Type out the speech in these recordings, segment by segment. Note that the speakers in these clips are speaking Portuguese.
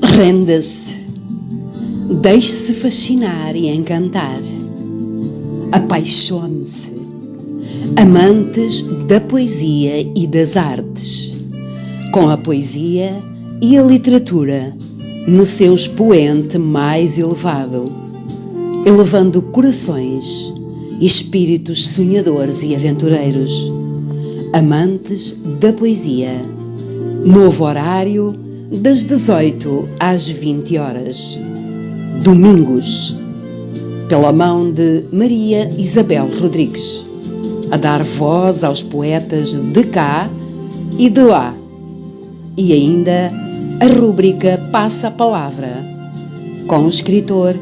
Renda-se, deixe-se fascinar e encantar, apaixone-se, amantes da poesia e das artes, com a poesia e a literatura no seu expoente mais elevado, elevando corações e espíritos sonhadores e aventureiros, amantes da poesia, novo horário das 18 às 20 horas, domingos, pela mão de Maria Isabel Rodrigues, a dar voz aos poetas de cá e de lá, e ainda a rúbrica Passa a Palavra, com o escritor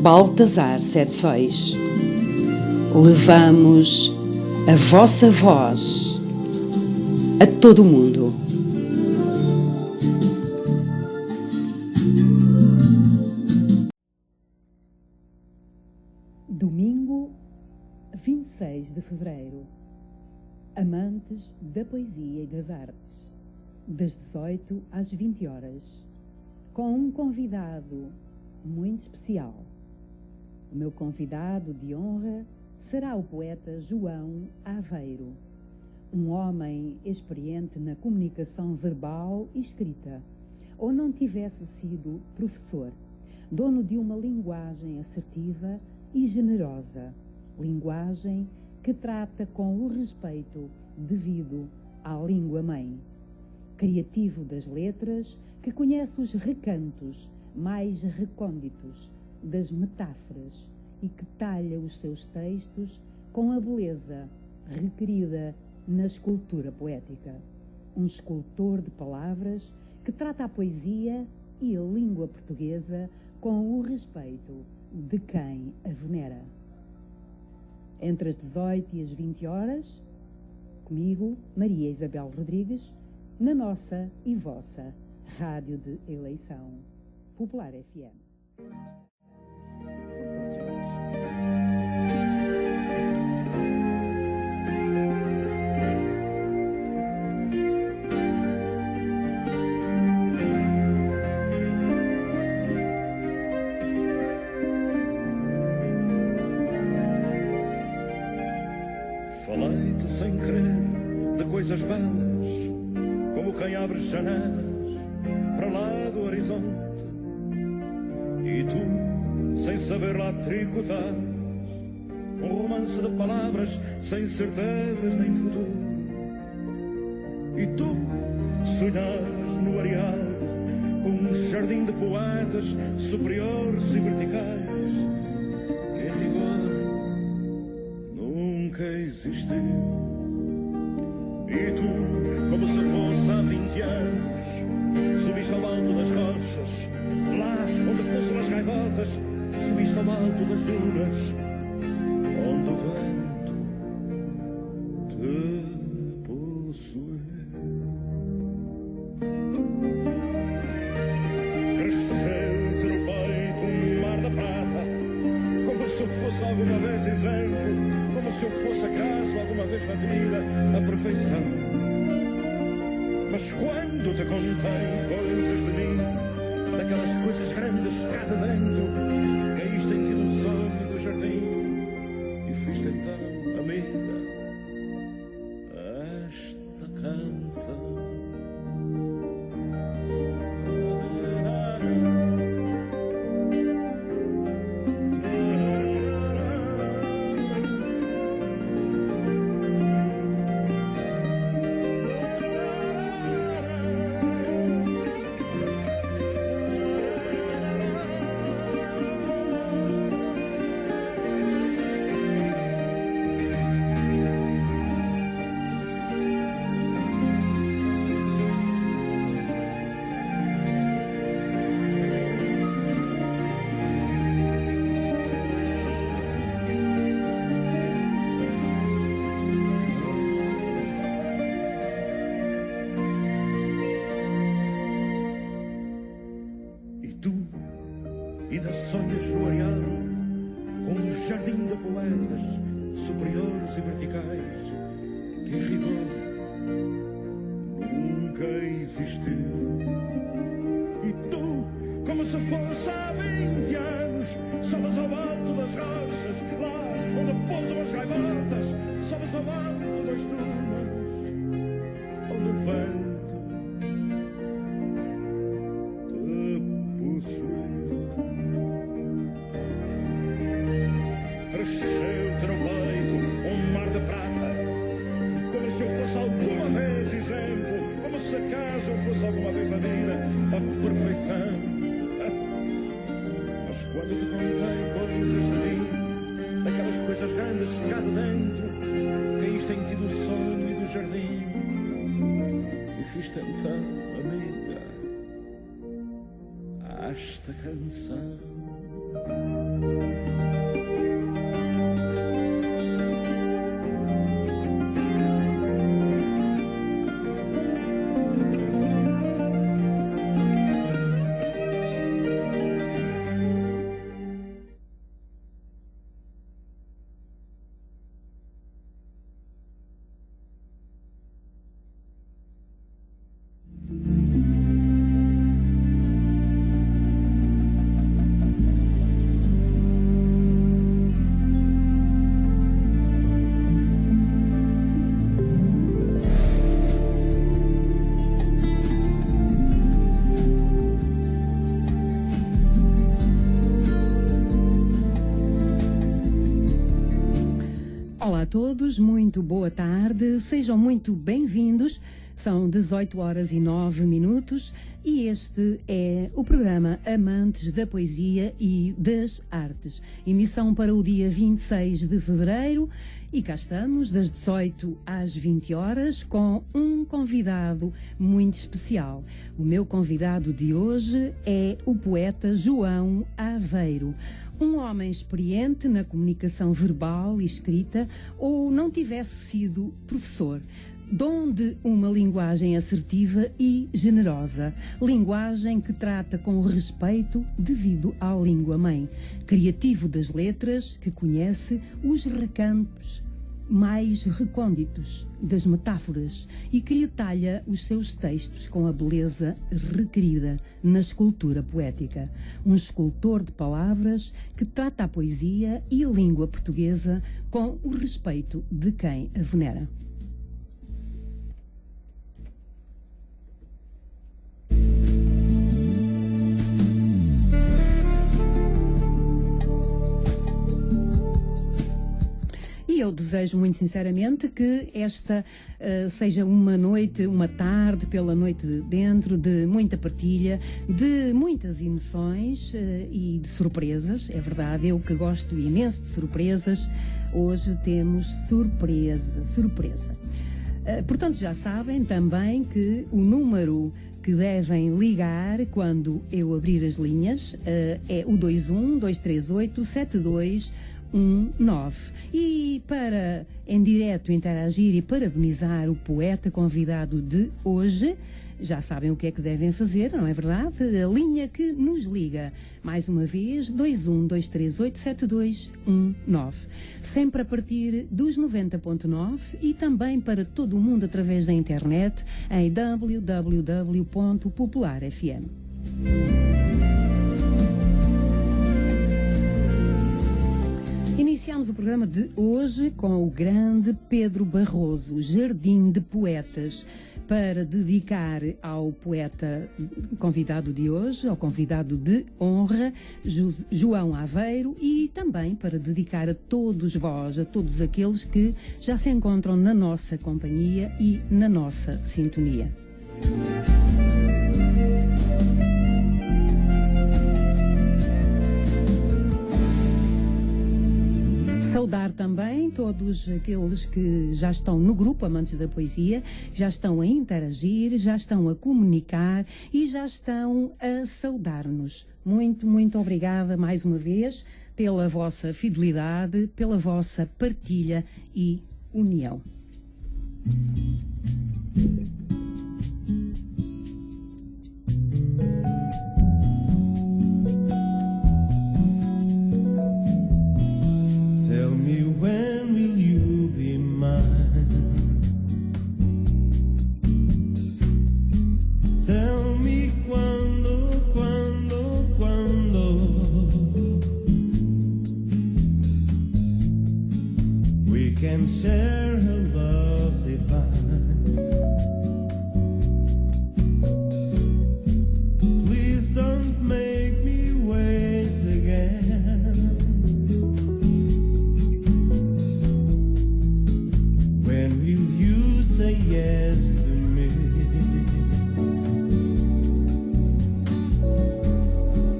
Baltasar Sedsóis. Levamos a vossa voz a todo o mundo. Domingo, 26 de fevereiro. Amantes da poesia e das artes, das 18 às 20 horas, com um convidado muito especial. O meu convidado de honra será o poeta João Aveiro, um homem experiente na comunicação verbal e escrita, ou não tivesse sido professor, dono de uma linguagem assertiva e generosa, linguagem que trata com o respeito devido à língua-mãe. Criativo das letras, que conhece os recantos mais recônditos das metáforas e que talha os seus textos com a beleza requerida na escultura poética. Um escultor de palavras que trata a poesia e a língua portuguesa com o respeito de quem a venera. Entre as 18 e as 20 horas, comigo, Maria Isabel Rodrigues, na nossa e vossa Rádio de Eleição, Popular FM. Por todos vós. Falei-te sem querer de coisas belas, como quem abre janelas para lá do horizonte, e tu, sem saber lá tricotar, um romance de palavras sem certezas nem futuro. E tu, sonhares no areal com um jardim de poetas superiores e verticais, que em rigor nunca existiu. E tu, como se fosse há 20 anos, subiste ao alto das rochas, lá onde pousam as gaivotas, subiste ao alto das dunas, onde o vento te possuiu. Cresceu-te no peito um mar da prata, como se eu fosse alguma vez exemplo, como se eu fosse acaso alguma vez na vida a perfeição. Mas quando te contei coisas de mim, daquelas coisas grandes cá de dentro, caíste em ti no sonho do jardim e fiz então, amiga, esta canção. e das sonhas no areal, com um jardim de poetas superiores e verticais que em rigor nunca existiu. E tu, como se fosse há 20 anos, sobas ao alto das rochas, lá onde pousam as gaivotas, sobas ao alto das dunas, onde o vento te possuiu. Cresceu-te no peito um mar de prata, como se eu fosse alguma vez exemplo, como se acaso eu fosse alguma vez na vida a perfeição. Mas quando te contei coisas de mim, daquelas coisas grandes cá de dentro, caíste em ti do sonho e do jardim, e fiz-te então, amiga, esta canção. Olá a todos, muito boa tarde, sejam muito bem-vindos. São 18h09 e este é o programa Amantes da Poesia e das Artes. Emissão para o dia 26 de fevereiro e cá estamos das 18 às 20 horas com um convidado muito especial. O meu convidado de hoje é o poeta João Aveiro. Um homem experiente na comunicação verbal e escrita ou não tivesse sido professor. Dom de uma linguagem assertiva e generosa, linguagem que trata com respeito devido à língua-mãe, criativo das letras, que conhece os recantos mais recônditos das metáforas e que lhe talha os seus textos com a beleza requerida na escultura poética. Um escultor de palavras que trata a poesia e a língua portuguesa com o respeito de quem a venera. Eu desejo muito sinceramente que esta seja uma noite, uma tarde pela noite de dentro, de muita partilha, de muitas emoções e de surpresas. É verdade, eu que gosto imenso de surpresas, hoje temos surpresa. Portanto, já sabem também que o número que devem ligar quando eu abrir as linhas é o 21-238-7219. E para em direto interagir e parabenizar o poeta convidado de hoje, já sabem o que é que devem fazer, não é verdade? A linha que nos liga, mais uma vez, 21-238-7219. Sempre a partir dos 90.9 e também para todo o mundo através da internet em www.popularfm. Iniciamos o programa de hoje com o grande Pedro Barroso, Jardim de Poetas, para dedicar ao poeta convidado de hoje, ao convidado de honra, João Aveiro, e também para dedicar a todos vós, a todos aqueles que já se encontram na nossa companhia e na nossa sintonia. Saudar também todos aqueles que já estão no grupo Amantes da Poesia, já estão a interagir, já estão a comunicar e já estão a saudar-nos. Muito, muito obrigada mais uma vez pela vossa fidelidade, pela vossa partilha e união. share her love divine. Please don't make me wait again. When will you say yes to me?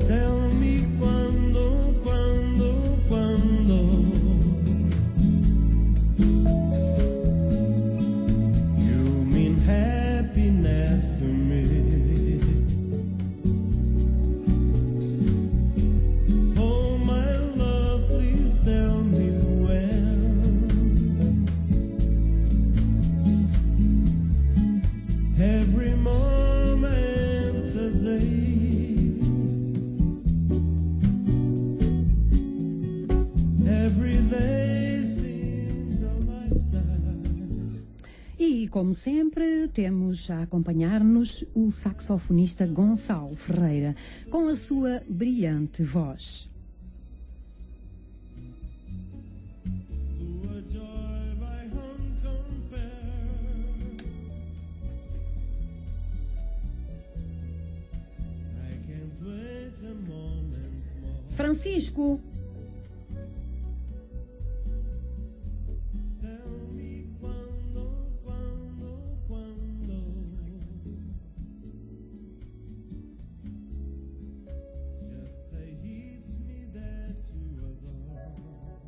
Tell me quando, quando, quando. You mean happiness to me. Oh my love, please tell me when. Every moment's a day. Every day seems a lifetime. E, como sempre, temos a acompanhar-nos o saxofonista Gonçalo Ferreira, com a sua brilhante voz. To a joy my heart compare. I can't wait a moment more. Francisco! Tell me quando, quando, quando. Just say it's me that you adore.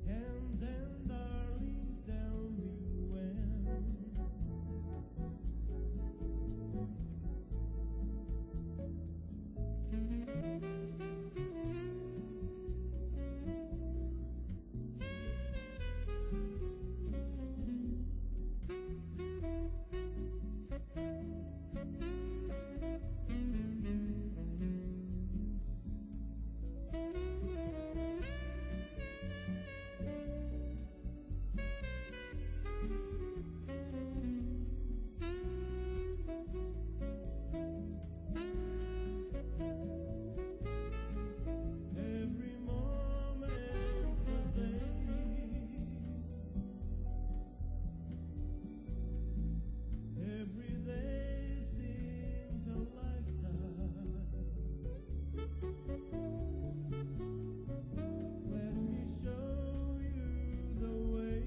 And then, darling, tell me when. Every moment's a day. Every day seems a lifetime. Let me show you the way.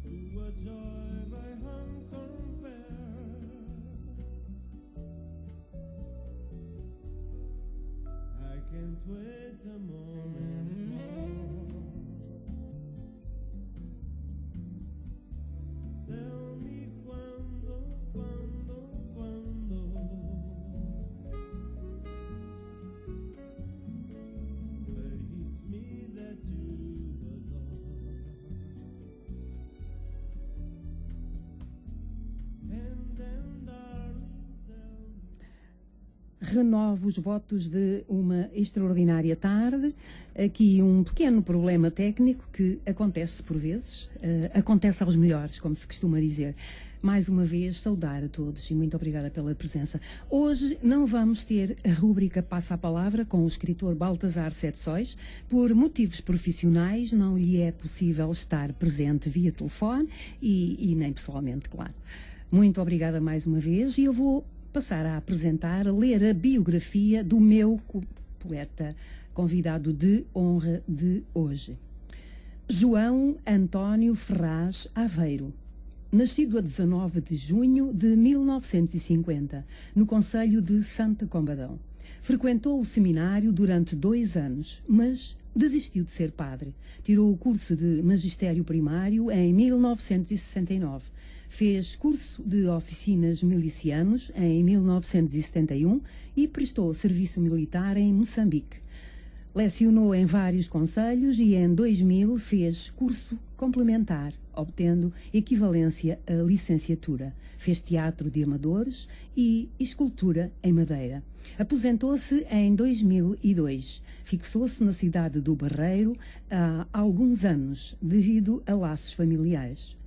To a joy my heart compare. I can't wait a moment more. Tell me quando, quando, quando. Say it's me that you adore. And then, darling, tell me. Renovo os votos de uma extraordinária tarde. Aqui um pequeno problema técnico que acontece por vezes, acontece aos melhores, como se costuma dizer. Mais uma vez, saudar a todos e muito obrigada pela presença. Hoje não vamos ter a rúbrica Passa a Palavra com o escritor Baltasar Sete Sóis. Por motivos profissionais, não lhe é possível estar presente via telefone e nem pessoalmente, claro. Muito obrigada mais uma vez e eu vou passar a apresentar, a ler a biografia do meu poeta convidado de honra de hoje. João António Ferraz Aveiro. Nascido a 19 de junho de 1950, no concelho de Santa Combadão. Frequentou o seminário durante 2 anos, mas desistiu de ser padre. Tirou o curso de magistério primário em 1969. Fez curso de oficinas milicianos em 1971 e prestou serviço militar em Moçambique. Lecionou em vários concelhos e em 2000 fez curso complementar, obtendo equivalência à licenciatura. Fez teatro de amadores e escultura em madeira. Aposentou-se em 2002. Fixou-se na cidade do Barreiro há alguns anos, devido a laços familiares.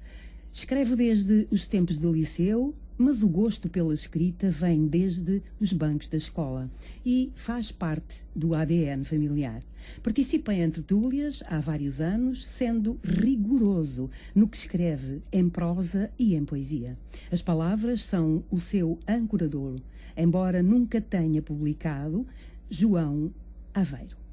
Escreve desde os tempos do liceu, mas o gosto pela escrita vem desde os bancos da escola e faz parte do ADN familiar. Participa em tertúlias há vários anos, sendo rigoroso no que escreve em prosa e em poesia. As palavras são o seu ancoradouro, embora nunca tenha publicado. João Aveiro.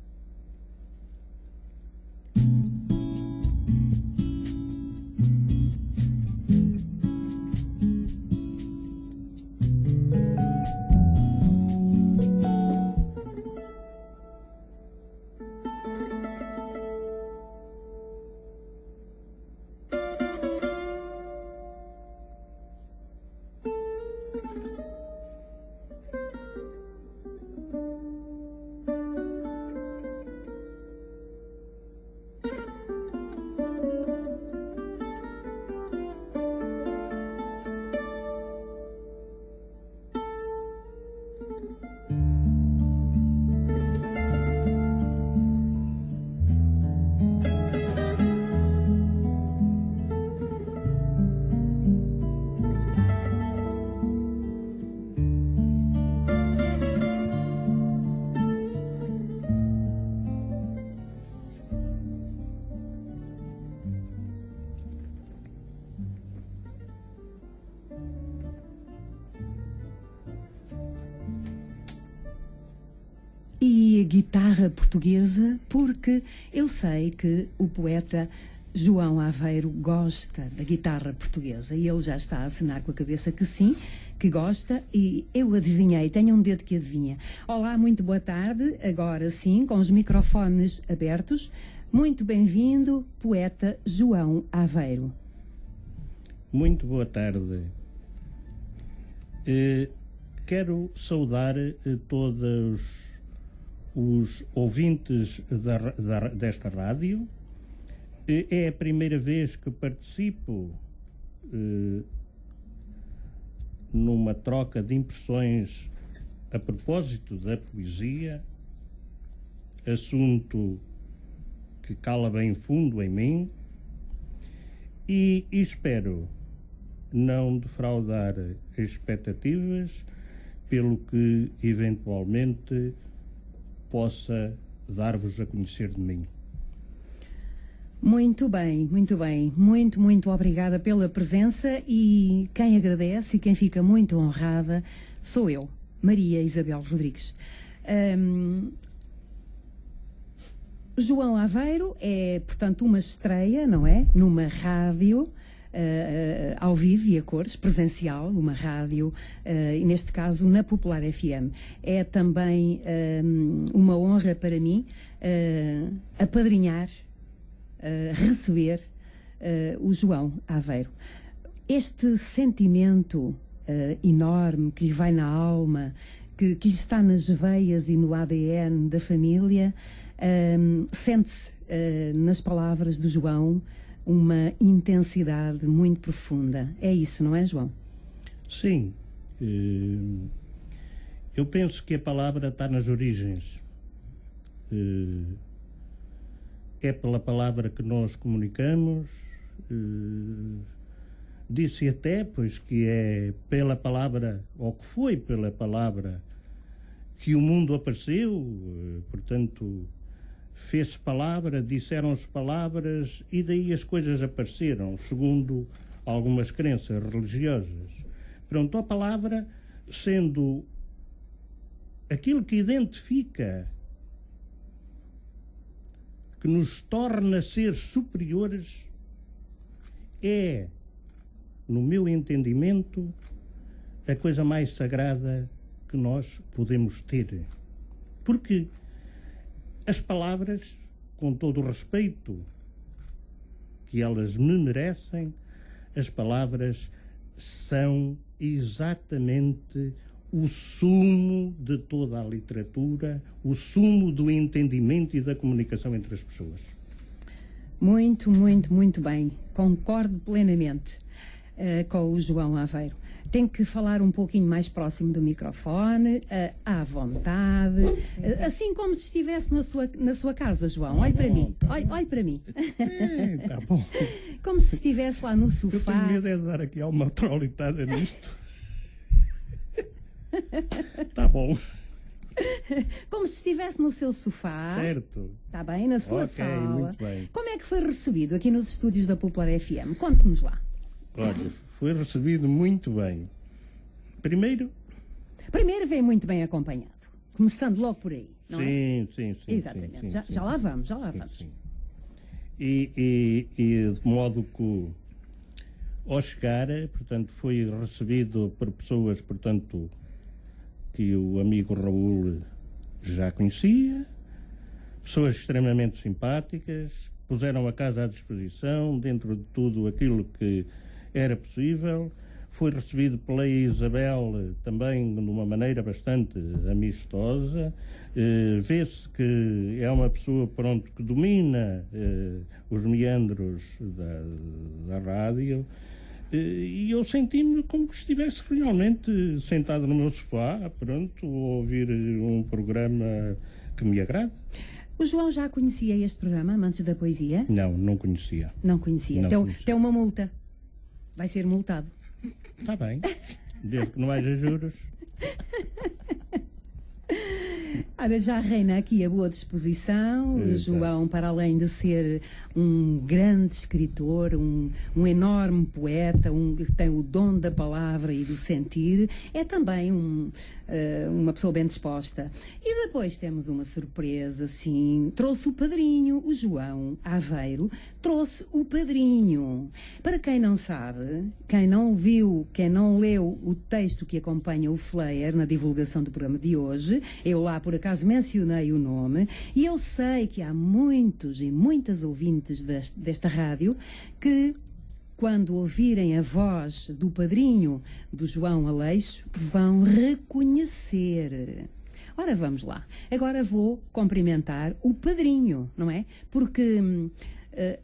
E a guitarra portuguesa, porque eu sei que o poeta João Aveiro gosta da guitarra portuguesa e ele já está a acenar com a cabeça que sim, que gosta, e eu adivinhei, tenho um dedo que adivinha. Olá, muito boa tarde, agora sim, com os microfones abertos. Muito bem-vindo, poeta João Aveiro. Muito boa tarde. Quero saudar todos os ouvintes desta rádio. É a primeira vez que participo numa troca de impressões a propósito da poesia, assunto que cala bem fundo em mim, e espero não defraudar expectativas, pelo que eventualmente possa dar-vos a conhecer de mim. Muito bem, muito bem. Muito obrigada pela presença, e quem agradece e quem fica muito honrada sou eu, Maria Isabel Rodrigues. João Aveiro é, portanto, uma estreia, não é? Numa rádio, ao vivo e a cores, presencial, uma rádio, e neste caso na Popular FM. É também uma honra para mim apadrinhar, receber o João Aveiro. Este sentimento enorme que lhe vai na alma, que lhe está nas veias e no ADN da família, sente-se nas palavras do João uma intensidade muito profunda. É isso, não é, João? Sim. Eu penso que a palavra está nas origens. É pela palavra que nós comunicamos. Disse até, pois, que é pela palavra, ou que foi pela palavra, que o mundo apareceu. Portanto, fez-se palavra, disseram-se palavras, e daí as coisas apareceram, segundo algumas crenças religiosas. Pronto, a palavra sendo aquilo que identifica, que nos torna seres superiores, é, no meu entendimento, a coisa mais sagrada que nós podemos ter. Porque as palavras, com todo o respeito que elas me merecem, as palavras são exatamente o sumo de toda a literatura, o sumo do entendimento e da comunicação entre as pessoas. Muito bem. Concordo plenamente com o João Aveiro. Tem que falar um pouquinho mais próximo do microfone, à vontade, assim como se estivesse na sua casa, João. Olhe para mim, olhe para mim. Tá bom. Como se estivesse lá no sofá. Eu tenho medo de dar aqui alguma trolitada nisto. Tá bom. Como se estivesse no seu sofá. Certo. Está bem, na sua Ok, sala. muito bem. Como é que foi recebido aqui nos estúdios da Popular FM? Conte-nos lá. Olha, foi recebido muito bem. Primeiro, Primeiro vem muito bem acompanhado. Começando logo por aí, não é? sim. Exatamente. Já lá vamos. Sim. E de modo que ao chegar, portanto, foi recebido por pessoas, portanto, que o amigo Raul já conhecia, pessoas extremamente simpáticas, puseram a casa à disposição, dentro de tudo aquilo que era possível. Foi recebido pela Isabel também de uma maneira bastante amistosa. Vê-se que é uma pessoa, pronto, que domina os meandros da rádio. E eu senti-me como que estivesse realmente sentado no meu sofá, pronto, a ouvir um programa que me agrada. O João já conhecia este programa, Amantes da Poesia? Não conhecia. Não conhecia. Não conhecia. Tem uma multa. Vai ser multado. Está bem, desde que não haja juros. Ora, já reina aqui a boa disposição. O João, para além de ser um grande escritor, um enorme poeta, que tem o dom da palavra e do sentir, é também uma pessoa bem disposta. E depois temos uma surpresa, sim. Trouxe o padrinho, o João Aveiro, trouxe o padrinho. Para quem não sabe, quem não viu, quem não leu o texto que acompanha o flyer na divulgação do programa de hoje, eu lá por acaso mencionei o nome, e eu sei que há muitos e muitas ouvintes desta rádio que, quando ouvirem a voz do padrinho do João Aleixo, vão reconhecer. Ora, vamos lá. Agora vou cumprimentar o padrinho, não é? Porque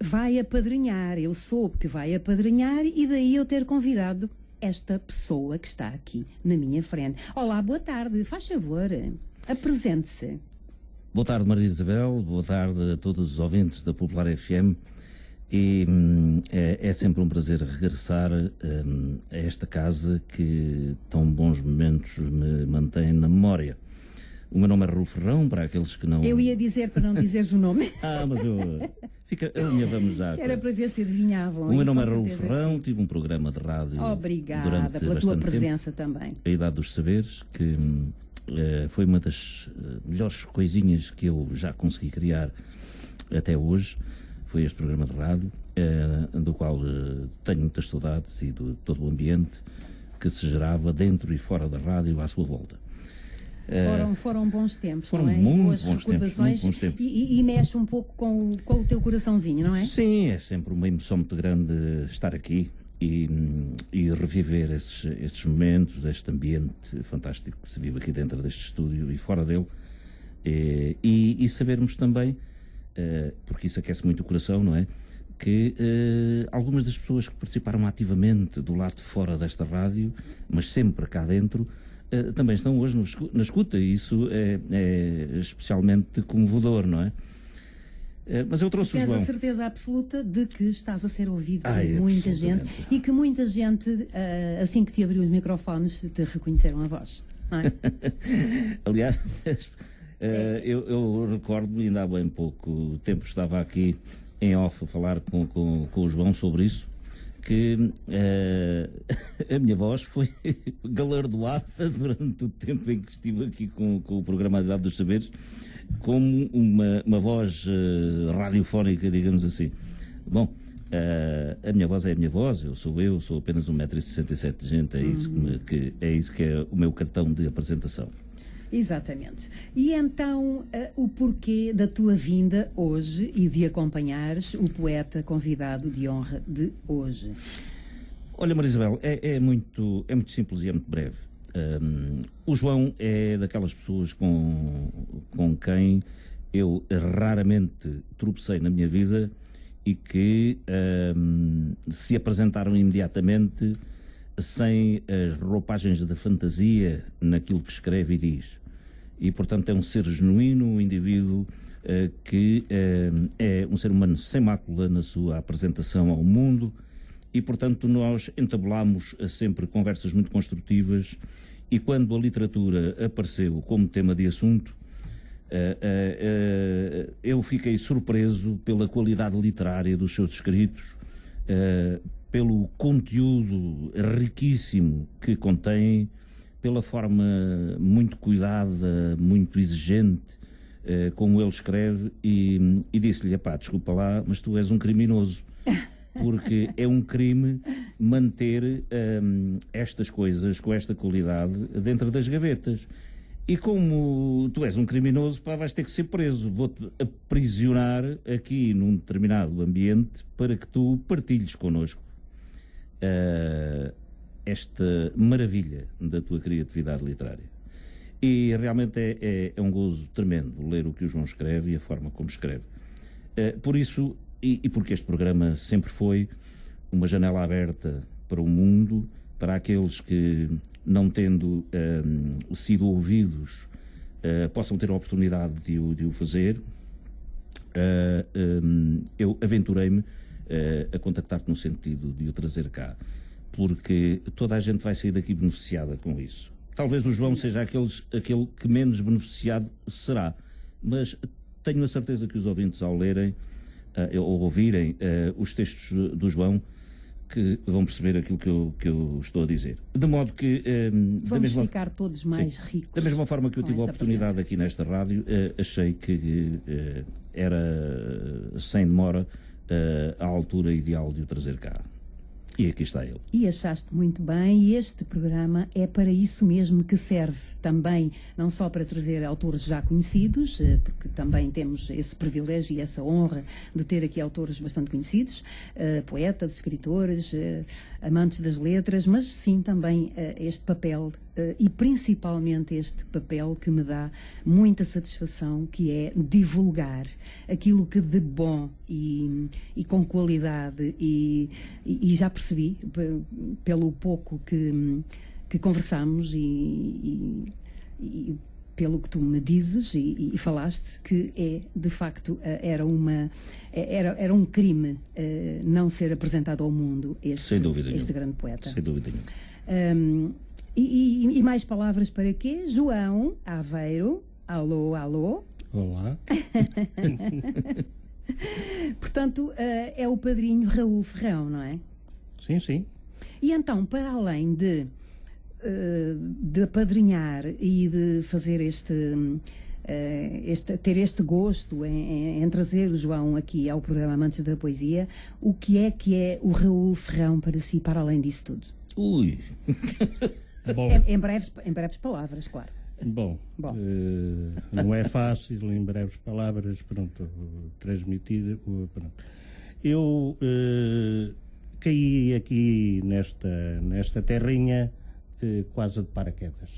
vai apadrinhar. Eu soube que vai apadrinhar e daí eu ter convidado esta pessoa que está aqui na minha frente. Olá, boa tarde. Faz favor, apresente-se. Boa tarde, Maria Isabel. Boa tarde a todos os ouvintes da Popular FM. E é sempre um prazer regressar a esta casa que tão bons momentos me mantém na memória. O meu nome é Raul Ferrão, para aqueles que não... Eu ia dizer para não dizeres o nome. Mas vamos já. Era para ver se adivinhavam. O meu nome é Raul Ferrão, tive um programa de rádio. Obrigada pela tua presença tempo, também. A Idade dos Saberes, que foi uma das melhores coisinhas que eu já consegui criar até hoje. Foi este programa de rádio, do qual tenho muitas saudades e de todo o ambiente que se gerava dentro e fora da rádio à sua volta. Foram bons tempos, foram não é? Muito boas bons recordações tempos, muito bons tempos. E mexe um pouco com o teu coraçãozinho, não é? Sim, é sempre uma emoção muito grande estar aqui e reviver estes momentos, este ambiente fantástico que se vive aqui dentro deste estúdio e fora dele, e sabermos também, porque isso aquece muito o coração, não é? Que algumas das pessoas que participaram ativamente do lado de fora desta rádio, mas sempre cá dentro, também estão hoje na escuta, e isso é especialmente comovedor, não é? Mas eu trouxe o João. Tens a certeza absoluta de que estás a ser ouvido por muita gente e que muita gente, assim que te abriu os microfones, te reconheceram a voz, não é? Aliás, eu recordo-me, ainda há bem pouco tempo estava aqui em off a falar com o João sobre isso, que a minha voz foi galardoada durante o tempo em que estive aqui com o programa Idade dos Saberes como uma voz radiofónica, digamos assim. Bom, a minha voz é a minha voz, eu sou apenas 1,67 m de gente, é isso que é o meu cartão de apresentação. Exatamente. E então, o porquê da tua vinda hoje e de acompanhares o poeta convidado de honra de hoje? Olha, Maria Isabel, é muito simples e é muito breve. O João é daquelas pessoas com quem eu raramente tropecei na minha vida e que se apresentaram imediatamente sem as roupagens da fantasia naquilo que escreve e diz. E, portanto, é um ser genuíno, um indivíduo que é um ser humano sem mácula na sua apresentação ao mundo, e, portanto, nós entablamos sempre conversas muito construtivas E quando a literatura apareceu como tema de assunto, eu fiquei surpreso pela qualidade literária dos seus escritos, pelo conteúdo riquíssimo que contém, pela forma muito cuidada, muito exigente como ele escreve, e disse-lhe: "Epá, desculpa lá, mas tu és um criminoso", porque é um crime manter estas coisas com esta qualidade dentro das gavetas. E como tu és um criminoso, pá, vais ter que ser preso. Vou-te aprisionar aqui num determinado ambiente para que tu partilhes connosco esta maravilha da tua criatividade literária. E realmente é um gozo tremendo ler o que o João escreve e a forma como escreve. Por isso, e porque este programa sempre foi uma janela aberta para o mundo, para aqueles que, não tendo sido ouvidos, possam ter a oportunidade de o fazer, eu aventurei-me a contactar-te no sentido de o trazer cá, porque toda a gente vai sair daqui beneficiada com isso. Talvez o João seja aquele que menos beneficiado será, mas tenho a certeza que os ouvintes, ao lerem ou ouvirem os textos do João, que vão perceber aquilo que eu estou a dizer. De modo que... vamos ficar todos mais ricos. Da mesma forma que eu tive a oportunidade aqui nesta rádio, achei que era, sem demora, a altura ideal de o trazer cá. E aqui está ele. E achaste muito bem, e este programa é para isso mesmo que serve também, não só para trazer autores já conhecidos, porque também temos esse privilégio e essa honra de ter aqui autores bastante conhecidos, poetas, escritores, amantes das letras, mas sim também este papel, e principalmente este papel que me dá muita satisfação, que é divulgar aquilo que de bom e com qualidade, e já percebi, pelo pouco que conversamos e pelo que tu me dizes e falaste, que de facto era um crime não ser apresentado ao mundo este grande poeta. Sem dúvida nenhuma. E mais palavras para quê? João Aveiro, alô, alô. Olá. Portanto, é o padrinho Raul Ferrão, não é? Sim, sim. E então, para além de apadrinhar e de fazer ter este gosto em trazer o João aqui ao programa Amantes da Poesia, o que é o Raul Ferrão para si, para além disso tudo? Ui! Bom, Em breves palavras, claro. Bom. Não é fácil, em breves palavras, transmitir. Eu caí aqui nesta terrinha quase de paraquedas.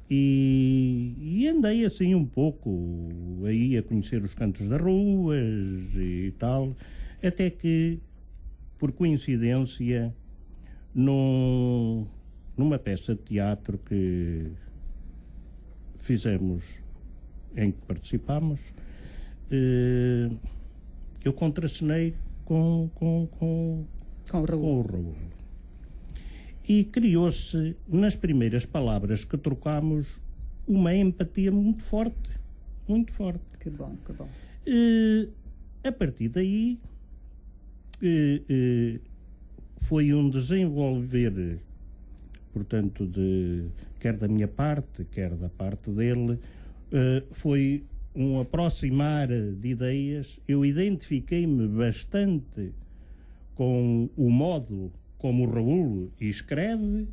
E andei assim um pouco aí a conhecer os cantos das ruas e tal, até que, por coincidência, numa peça de teatro que fizemos, em que participámos, eu contracenei com o Raul. E criou-se, nas primeiras palavras que trocámos, uma empatia muito forte. Muito forte. Que bom, que bom. A partir daí, foi um desenvolver, portanto, quer da minha parte, quer da parte dele, foi um aproximar de ideias. Eu identifiquei-me bastante com o modo como o Raul escreve,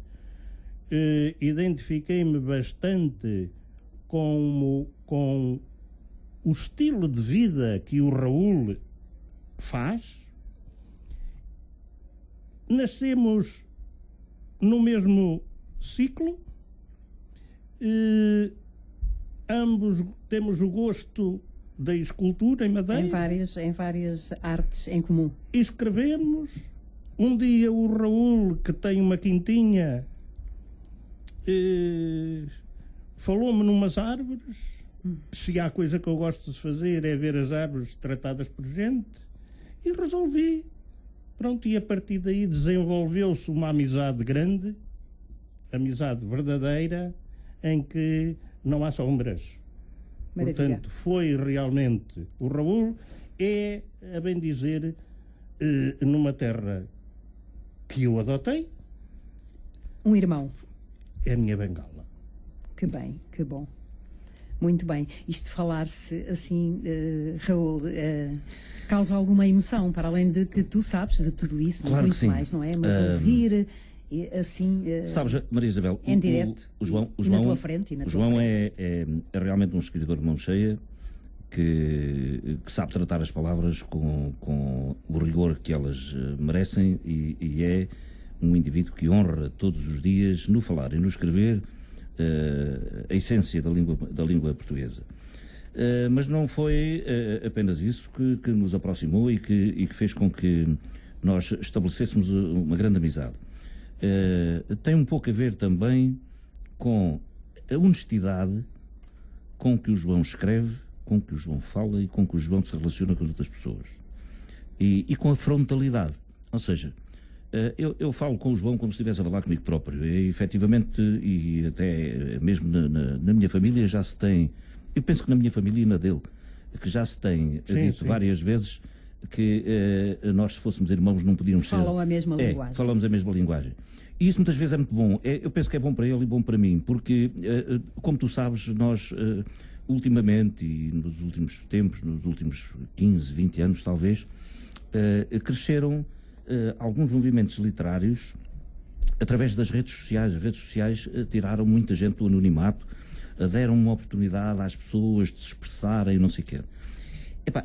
identifiquei-me bastante com o estilo de vida que o Raul faz. Nascemos no mesmo ciclo, ambos temos o gosto da escultura em madeira. Em várias artes em comum. Escrevemos. Um dia o Raul, que tem uma quintinha, falou-me numas árvores. Se há coisa que eu gosto de fazer é ver as árvores tratadas por gente, e resolvi. Pronto, e a partir daí desenvolveu-se uma amizade grande, amizade verdadeira em que não há sombras. Maravilha. Portanto, foi realmente o Raul, é, a bem dizer, numa terra que eu adotei, Um irmão. é a minha bengala. Que bem, que bom. Muito bem. Isto de falar-se assim, Raul, causa alguma emoção, para além de que tu sabes de tudo isso, Claro muito que sim. mais, não é? Mas ouvir assim. Sabes, Maria Isabel, em direto, o João, e na tua frente, e na o tua João frente. é realmente um escritor de mão cheia que sabe tratar as palavras com o rigor que elas merecem e é um indivíduo que honra todos os dias, no falar e no escrever, a essência da língua portuguesa. Mas não foi apenas isso que nos aproximou e que fez com que nós estabelecêssemos uma grande amizade. Tem um pouco a ver também com a honestidade com que o João escreve, com que o João fala e com que o João se relaciona com as outras pessoas. E com a frontalidade. Ou seja, eu falo com o João como se estivesse a falar comigo próprio. E, efetivamente, e até mesmo na minha família já se tem, eu penso que na minha família e na dele, que já se tem dito várias vezes que nós, se fôssemos irmãos, não podíamos ser... Falam a mesma linguagem. Falamos a mesma linguagem. E isso muitas vezes é muito bom. Eu penso que é bom para ele e bom para mim, porque, como tu sabes, nós, ultimamente, e nos últimos tempos, nos últimos 15, 20 anos, talvez, cresceram alguns movimentos literários através das redes sociais. As redes sociais tiraram muita gente do anonimato, deram uma oportunidade às pessoas de se expressarem, não sei o quê.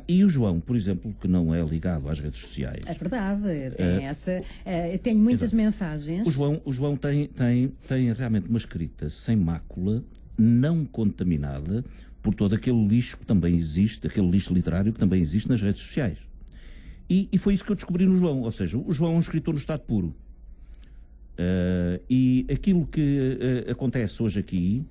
E o João, por exemplo, que não é ligado às redes sociais. É verdade, tem muitas mensagens. O João tem realmente uma escrita sem mácula, não contaminada por todo aquele lixo que também existe, aquele lixo literário que também existe nas redes sociais. E foi isso que eu descobri no João, ou seja, o João é um escritor no estado puro. E aquilo que acontece hoje aqui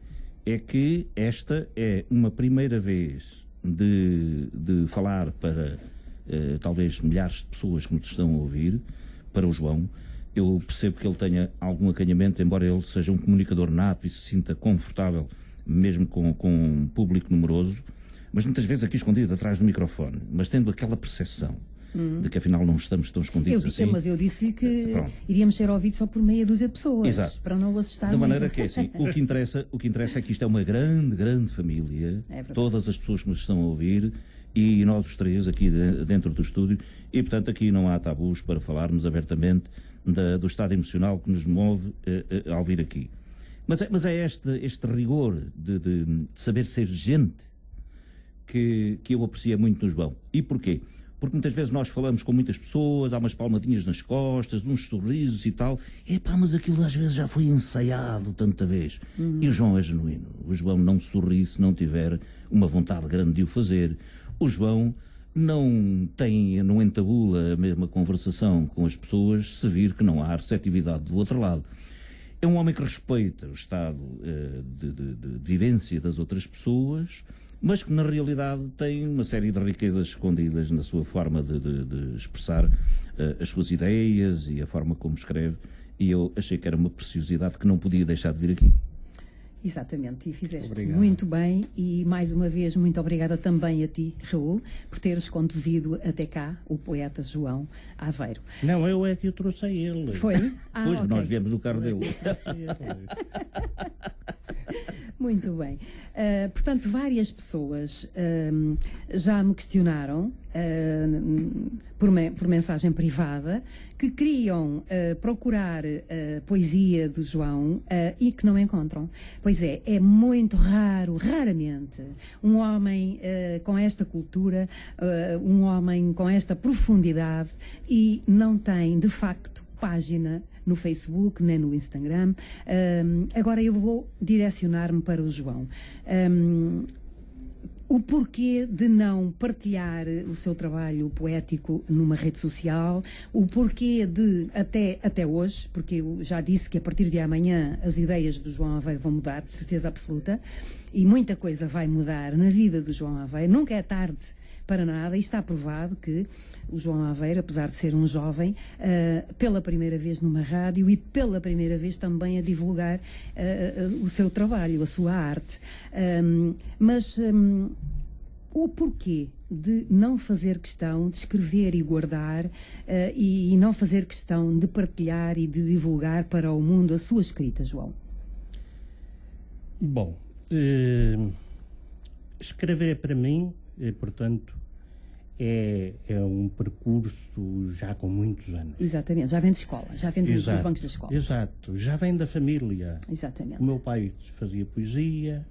é que esta é uma primeira vez de falar para talvez milhares de pessoas que nos estão a ouvir, para o João. Eu percebo que ele tenha algum acanhamento, embora ele seja um comunicador nato e se sinta confortável mesmo com um público numeroso, mas muitas vezes aqui escondido atrás do microfone, mas tendo aquela percepção de que afinal não estamos tão escondidos assim. Mas eu disse-lhe que iríamos ser ouvidos só por meia dúzia de pessoas. Exato. Para não o assustar Da muito. maneira que é assim, o que interessa é que isto é uma grande família, todas as pessoas que nos estão a ouvir e nós os três aqui dentro do estúdio, e portanto aqui não há tabus para falarmos abertamente do estado emocional que nos move ao vir aqui. Mas é este rigor de saber ser gente que eu aprecio muito no João. E porquê? Porque muitas vezes nós falamos com muitas pessoas, há umas palmadinhas nas costas, uns sorrisos e tal. Mas aquilo às vezes já foi ensaiado tanta vez. E o João é genuíno. O João não sorri se não tiver uma vontade grande de o fazer. O João não entabula a mesma conversação com as pessoas se vir que não há receptividade do outro lado. É um homem que respeita o estado de vivência das outras pessoas, mas que na realidade tem uma série de riquezas escondidas na sua forma de expressar as suas ideias e a forma como escreve, e eu achei que era uma preciosidade que não podia deixar de vir aqui. Exatamente, e fizeste Obrigado. muito bem, e mais uma vez muito obrigada também a ti, Raul, por teres conduzido até cá o poeta João Aveiro. Não, eu é que o trouxe a ele. Foi? Pois, ok. nós viemos no carro dele. Muito bem. Portanto, várias pessoas já me questionaram por mensagem privada que queriam procurar poesia do João e que não encontram. Pois é muito raro, raramente, um homem com esta cultura, um homem com esta profundidade e não tem, de facto, página no Facebook, nem no Instagram. Agora eu vou direcionar-me para o João. O porquê de não partilhar o seu trabalho poético numa rede social, o porquê de, até hoje, porque eu já disse que a partir de amanhã as ideias do João Aveiro vão mudar, de certeza absoluta, e muita coisa vai mudar na vida do João Aveiro. Nunca é tarde para nada, e está provado que o João Aveiro, apesar de ser um jovem, pela primeira vez numa rádio e pela primeira vez também a divulgar o seu trabalho, a sua arte. Mas o porquê de não fazer questão de escrever e guardar e não fazer questão de partilhar e de divulgar para o mundo a sua escrita, João? Bom, escrever para mim, portanto, é um percurso já com muitos anos. Exatamente, já vem de escola, já vem dos bancos da escola. Exato, já vem da família. Exatamente. O meu pai fazia poesia,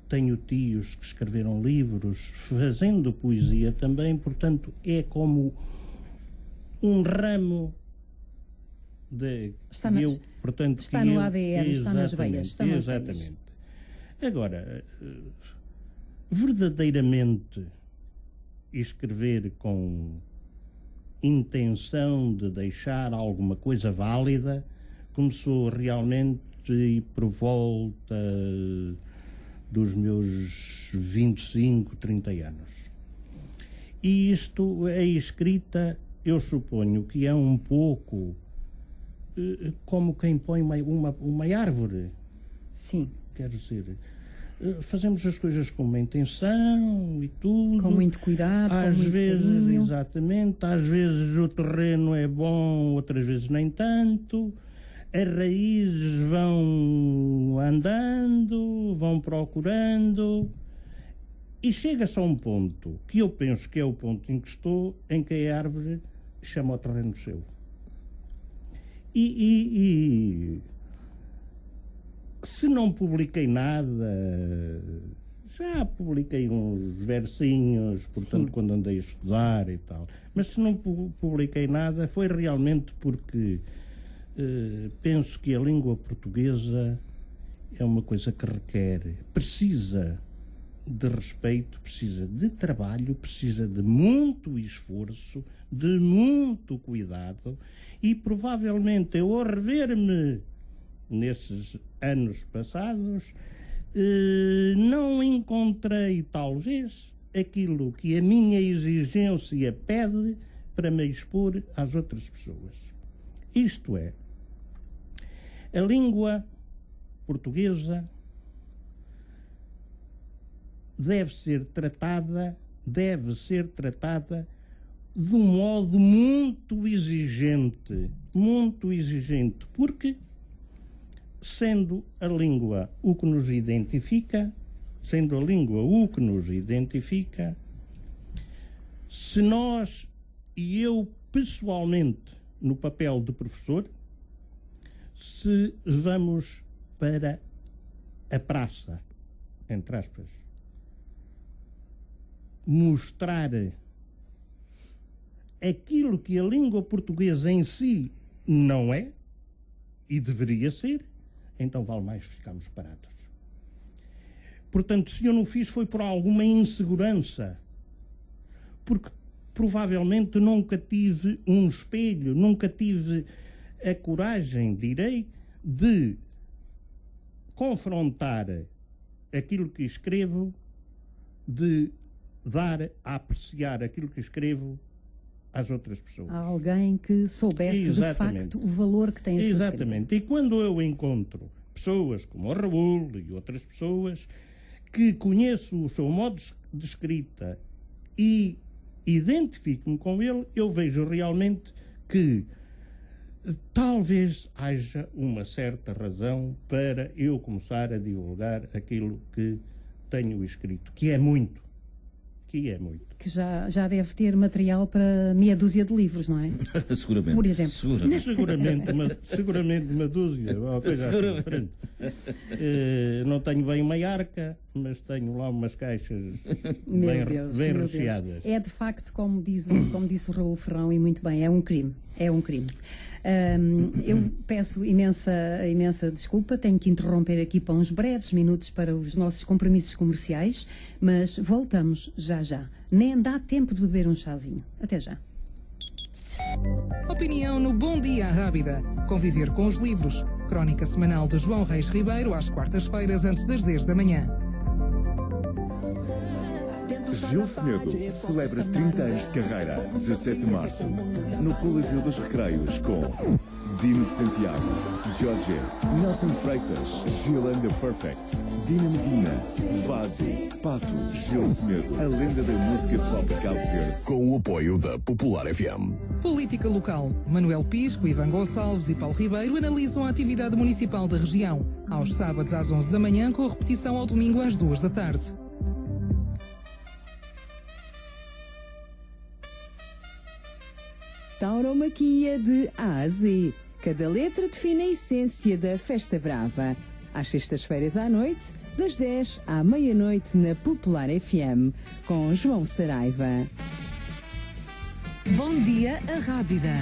tenho tios que escreveram livros fazendo poesia também, portanto é como um ramo de está no ADN, está nas veias. Está nas exatamente. Veias. Agora, verdadeiramente escrever com intenção de deixar alguma coisa válida começou realmente por volta dos meus 25, 30 anos. E isto, a escrita, eu suponho que é um pouco como quem põe uma árvore. Sim. Quer dizer, fazemos as coisas com uma intenção e tudo. Com muito cuidado, às com muito vezes, carinho. exatamente, às vezes o terreno é bom, outras vezes nem tanto. As raízes vão andando, vão procurando e chega-se a um ponto que eu penso que é o ponto em que estou, em que a árvore chama o terreno seu. E se não publiquei nada, já publiquei uns versinhos, portanto, Sim. quando andei a estudar e tal, mas se não publiquei nada foi realmente porque penso que a língua portuguesa é uma coisa que precisa de respeito, precisa de trabalho, precisa de muito esforço, de muito cuidado, e provavelmente eu, ao rever-me nesses anos passados, não encontrei talvez aquilo que a minha exigência pede para me expor às outras pessoas. Isto é, a língua portuguesa deve ser tratada de um modo muito exigente, porque sendo a língua o que nos identifica, se nós, e eu pessoalmente, no papel de professor, se vamos para a praça, entre aspas, mostrar aquilo que a língua portuguesa em si não é e deveria ser, então vale mais ficarmos parados. Portanto, se eu não fiz foi por alguma insegurança, porque provavelmente nunca tive um espelho, nunca tive a coragem, direi, de confrontar aquilo que escrevo, de dar a apreciar aquilo que escrevo às outras pessoas. Há alguém que soubesse de facto o valor que tem a sua escrita. Exatamente. E quando eu encontro pessoas como o Raul e outras pessoas que conheço o seu modo de escrita e identifico-me com ele, eu vejo realmente que talvez haja uma certa razão para eu começar a divulgar aquilo que tenho escrito, que é muito. Que já deve ter material para meia dúzia de livros, não é? Seguramente. Por exemplo. Seguramente uma dúzia. Assim, não tenho bem uma arca, mas tenho lá umas caixas bem recheadas. É de facto, como disse o Raul Ferrão, e muito bem, é um crime. Eu peço imensa desculpa, tenho que interromper aqui para uns breves minutos para os nossos compromissos comerciais, mas voltamos já. Nem dá tempo de beber um chazinho. Até já. Opinião no Bom Dia Rábida. Conviver com os livros. Crónica semanal de João Reis Ribeiro às quartas-feiras antes das 10 da manhã. Gil Semedo celebra 30 anos de carreira, 17 de março, no Coliseu dos Recreios, com Dino de Santiago, Jorge, Nelson Freitas, Gil and the Perfects, Dina Medina, Vado, Pato, Gil Semedo, a lenda da música pop de Cabo Verde. Com o apoio da Popular FM. Política local. Manuel Pisco, Ivan Gonçalves e Paulo Ribeiro analisam a atividade municipal da região. Aos sábados às 11 da manhã, com repetição ao domingo às 2 da tarde. Tauromaquia de A a Z. Cada letra define a essência da Festa Brava. Às sextas-feiras à noite, das 10 à meia-noite na Popular FM, com João Saraiva. Bom dia, Arrábida.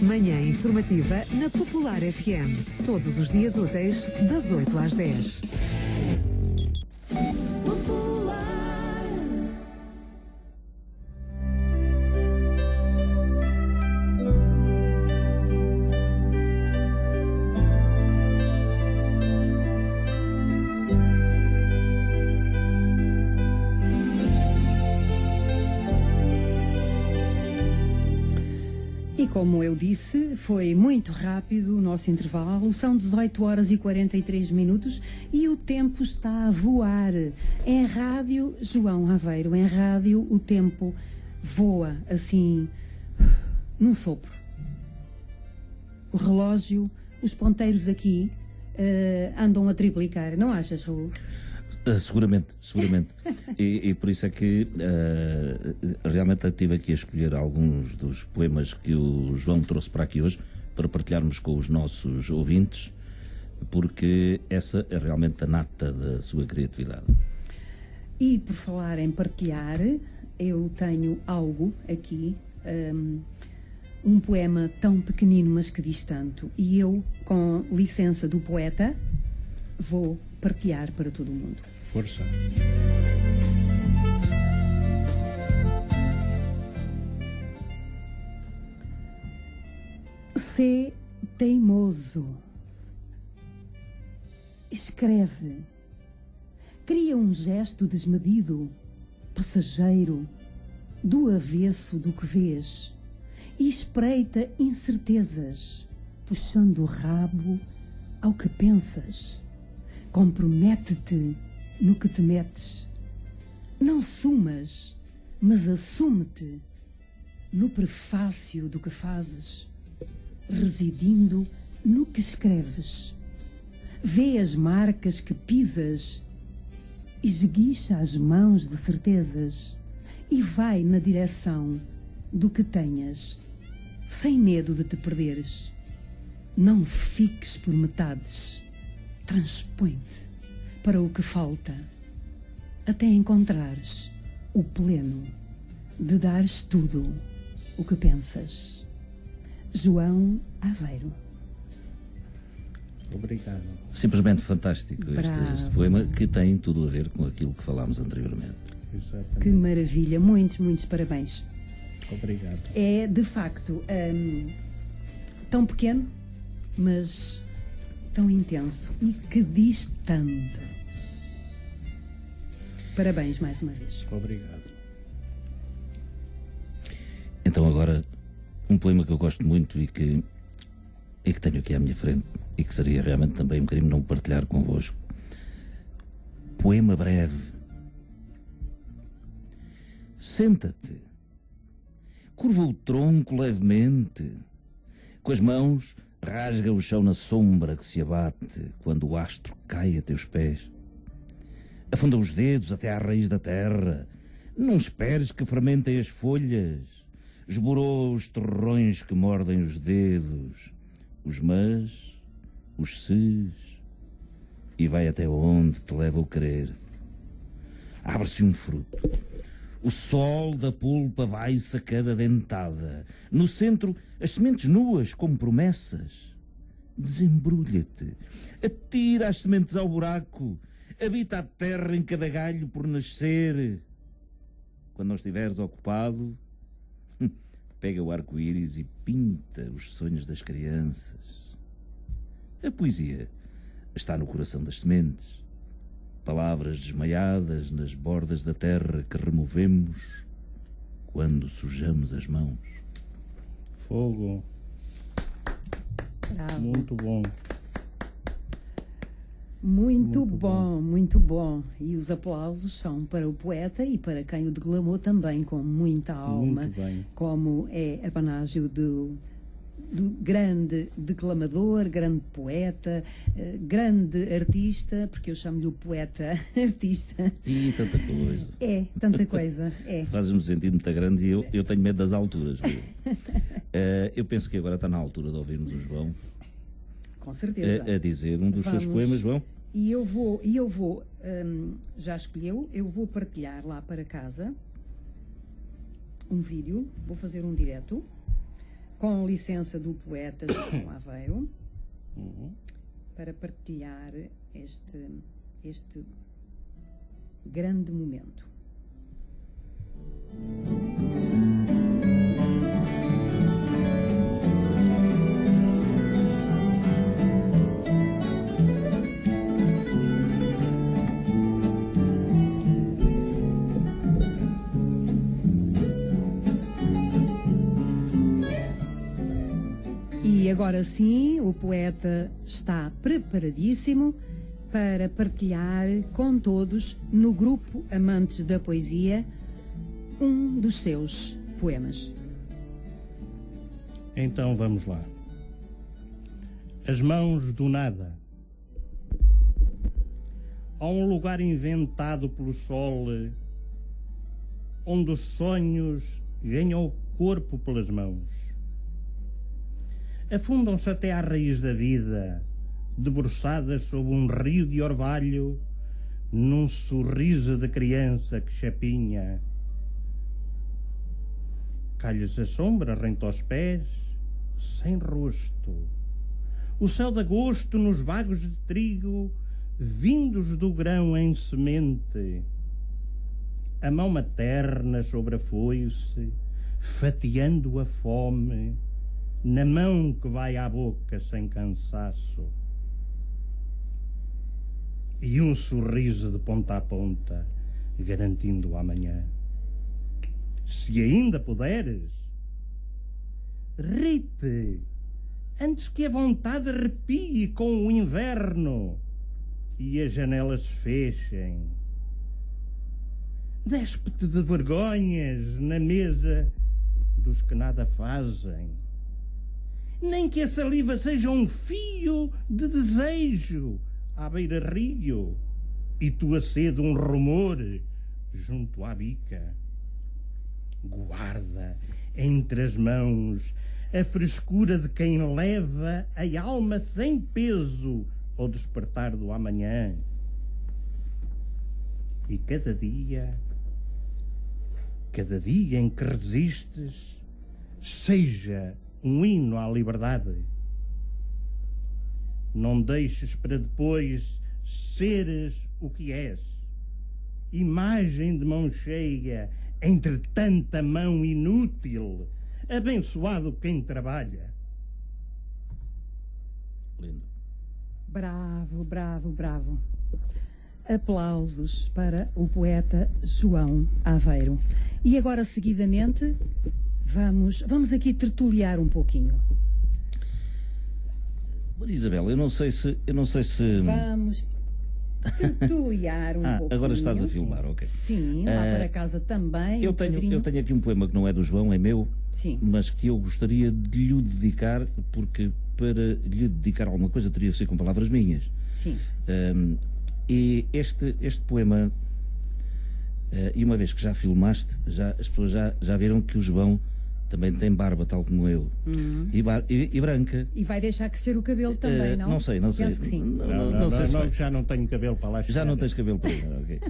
Manhã informativa na Popular FM. Todos os dias úteis, das 8 às 10. Como eu disse, foi muito rápido o nosso intervalo, são 18 horas e 43 minutos e o tempo está a voar. Em rádio, João Aveiro, em rádio o tempo voa assim, num sopro. O relógio, os ponteiros aqui andam a triplicar, não achas, Raul? Seguramente. E por isso é que realmente estive aqui a escolher alguns dos poemas que o João trouxe para aqui hoje, para partilharmos com os nossos ouvintes, porque essa é realmente a nata da sua criatividade. E por falar em partilhar, eu tenho algo aqui, um poema tão pequenino mas que diz tanto, e eu, com licença do poeta, vou partilhar para todo o mundo. Força. Sê teimoso. Escreve. Cria um gesto desmedido, passageiro, do avesso do que vês, e espreita incertezas, puxando o rabo ao que pensas. Compromete-te no que te metes. Não sumas, mas assume-te no prefácio do que fazes, residindo no que escreves. Vê as marcas que pisas, esguicha as mãos de certezas e vai na direção do que tenhas, sem medo de te perderes. Não fiques por metades, transpõe-te para o que falta, até encontrares o pleno de dares tudo o que pensas. João Aveiro. Obrigado. Simplesmente fantástico este poema, que tem tudo a ver com aquilo que falámos anteriormente. Exatamente. Que maravilha, muitos parabéns. Obrigado. É de facto tão pequeno, mas tão intenso e que diz tanto. Parabéns mais uma vez. Obrigado. Então agora, um poema que eu gosto muito e que tenho aqui à minha frente e que seria realmente também um bocadinho não partilhar convosco. Poema breve. Senta-te. Curva o tronco levemente. Com as mãos, rasga o chão na sombra que se abate quando o astro cai a teus pés. Afunda os dedos até à raiz da terra. Não esperes que fermentem as folhas. Esborou os torrões que mordem os dedos, os mas, os ses, e vai até onde te leva o querer. Abre-se um fruto. O sol da polpa vai-se a cada dentada. No centro, as sementes nuas como promessas. Desembrulha-te. Atira as sementes ao buraco. Habita a terra em cada galho por nascer. Quando não estiveres ocupado, pega o arco-íris e pinta os sonhos das crianças. A poesia está no coração das sementes. palavras desmaiadas nas bordas da terra que removemos quando sujamos as mãos. Fogo. Bravo. Muito bom. Muito bom, muito bom. E os aplausos são para o poeta e para quem o declamou também com muita alma, Muito bem. como é apanágio do grande declamador, grande poeta, grande artista, porque eu chamo-lhe o poeta artista. E tanta coisa. É, tanta coisa, é. Faz-me sentir muito grande e eu tenho medo das alturas. Eu penso que agora está na altura de ouvirmos o João Com certeza. a dizer um dos seus poemas, João. E eu vou, já escolheu, eu vou partilhar lá para casa um vídeo, vou fazer um direto, com licença do poeta João Aveiro, para partilhar este grande momento. E agora sim, o poeta está preparadíssimo para partilhar com todos, no grupo Amantes da Poesia, um dos seus poemas. Então vamos lá. As mãos do nada. Há um lugar inventado pelo sol, onde os sonhos ganham o corpo pelas mãos. Afundam-se até à raiz da vida, debruçadas sob um rio de orvalho, num sorriso de criança que chapinha. Cai-lhes a sombra rente aos pés, sem rosto. O céu de agosto nos bagos de trigo, vindos do grão em semente. A mão materna sobre a foice, fatiando a fome, na mão que vai à boca sem cansaço. E um sorriso de ponta a ponta, garantindo o amanhã. Se ainda puderes, ri-te, antes que a vontade arrepie com o inverno e as janelas se fechem. Despe-te de vergonhas na mesa dos que nada fazem. Nem que a saliva seja um fio de desejo à beira-rio e tua sede um rumor junto à bica. Guarda entre as mãos a frescura de quem leva a alma sem peso ao despertar do amanhã. E cada dia em que resistes, seja um hino à liberdade. Não deixes para depois seres o que és, imagem de mão cheia entre tanta mão inútil, abençoado quem trabalha. Lindo. Bravo, bravo, bravo. Aplausos para o poeta João Aveiro. E agora, seguidamente, vamos aqui tertuliar um pouquinho. Maria Isabel, eu não sei se... Vamos tertuliar um pouquinho. Agora estás a filmar, ok. Sim, lá para casa também. Eu tenho aqui um poema que não é do João, é meu. Sim. Mas que eu gostaria de lhe dedicar, porque para lhe dedicar alguma coisa teria que ser com palavras minhas. Sim. E este poema, e uma vez que já filmaste, as pessoas já viram que o João também tem barba, tal como eu, e branca. E vai deixar crescer o cabelo também, não? Não sei. Penso que sim. Não sei se já não tenho cabelo para lá chegar. Já não tens cabelo para lá, ok.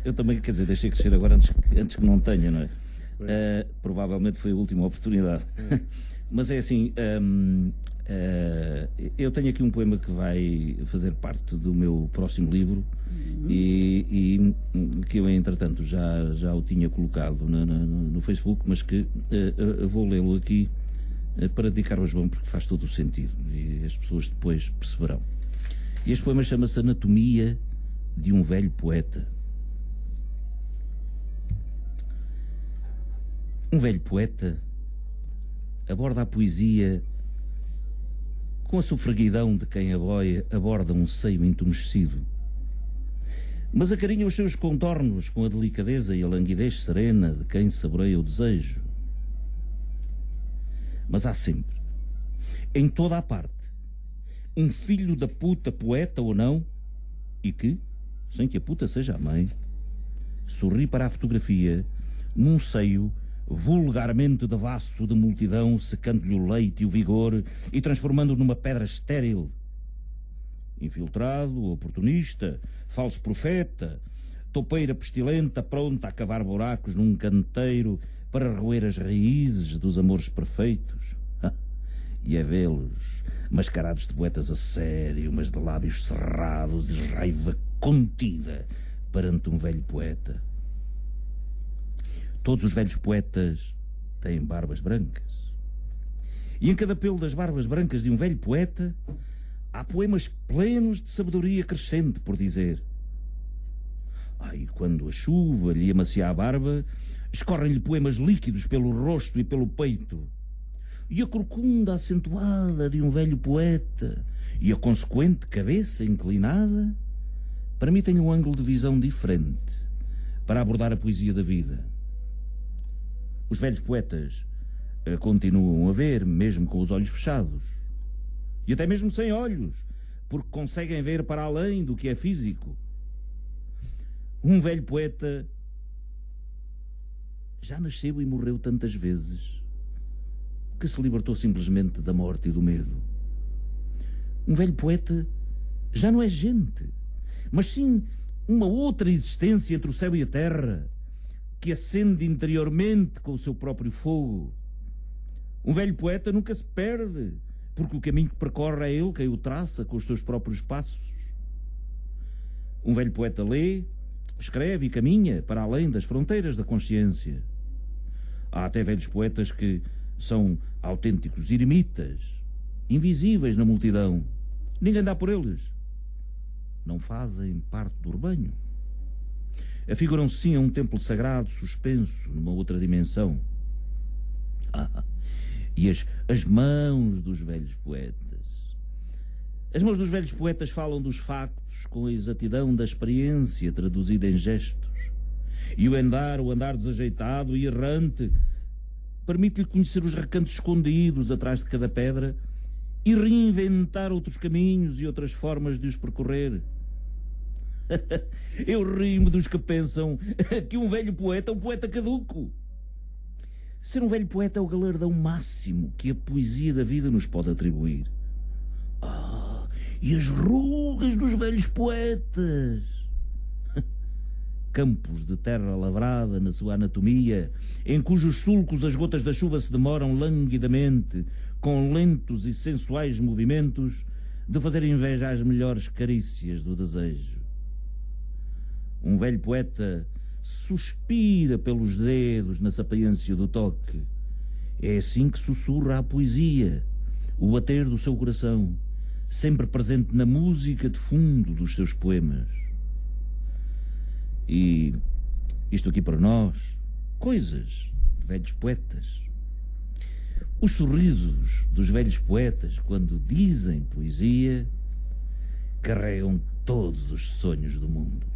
Eu também, quer dizer, deixei crescer agora antes que não tenha, não é? Provavelmente foi a última oportunidade. Mas é assim, eu tenho aqui um poema que vai fazer parte do meu próximo livro e que eu, entretanto, já o tinha colocado no Facebook, mas que eu vou lê-lo aqui para dedicar ao João, porque faz todo o sentido e as pessoas depois perceberão. E este poema chama-se Anatomia de um velho poeta. Um velho poeta aborda a poesia com a sofreguidão de quem aborda um seio entumescido, mas acarinha os seus contornos com a delicadeza e a languidez serena de quem saboreia o desejo. Mas há sempre, em toda a parte, um filho da puta, poeta ou não, e que, sem que a puta seja a mãe, sorri para a fotografia num seio vulgarmente devasso de multidão, secando-lhe o leite e o vigor e transformando-o numa pedra estéril. Infiltrado, oportunista, falso profeta, topeira pestilenta pronta a cavar buracos num canteiro para roer as raízes dos amores perfeitos. E é vê-los mascarados de poetas a sério, mas de lábios cerrados e raiva contida perante um velho poeta. Todos os velhos poetas têm barbas brancas. E em cada pelo das barbas brancas de um velho poeta há poemas plenos de sabedoria crescente por dizer. E quando a chuva lhe amacia a barba, escorrem-lhe poemas líquidos pelo rosto e pelo peito. E a corcunda acentuada de um velho poeta e a consequente cabeça inclinada permitem-lhe um ângulo de visão diferente para abordar a poesia da vida. Os velhos poetas continuam a ver, mesmo com os olhos fechados. E até mesmo sem olhos, porque conseguem ver para além do que é físico. Um velho poeta já nasceu e morreu tantas vezes que se libertou simplesmente da morte e do medo. Um velho poeta já não é gente, mas sim uma outra existência entre o céu e a terra, que acende interiormente com o seu próprio fogo. Um velho poeta nunca se perde, porque o caminho que percorre é ele quem o traça com os seus próprios passos. Um velho poeta lê, escreve e caminha para além das fronteiras da consciência. Há até velhos poetas que são autênticos eremitas, invisíveis na multidão. Ninguém dá por eles. Não fazem parte do rebanho. Afiguram-se sim a um templo sagrado suspenso numa outra dimensão. E as mãos dos velhos poetas. As mãos dos velhos poetas falam dos factos com a exatidão da experiência traduzida em gestos. E o andar desajeitado e errante permite-lhe conhecer os recantos escondidos atrás de cada pedra e reinventar outros caminhos e outras formas de os percorrer. Eu rio-me dos que pensam que um velho poeta é um poeta caduco. Ser um velho poeta é o galardão máximo que a poesia da vida nos pode atribuir. E as rugas dos velhos poetas! Campos de terra lavrada na sua anatomia, em cujos sulcos as gotas da chuva se demoram languidamente, com lentos e sensuais movimentos, de fazer inveja às melhores carícias do desejo. Um velho poeta suspira pelos dedos na sapiência do toque. É assim que sussurra a poesia, o bater do seu coração, sempre presente na música de fundo dos seus poemas. E isto aqui para nós, coisas de velhos poetas. Os sorrisos dos velhos poetas, quando dizem poesia, carregam todos os sonhos do mundo.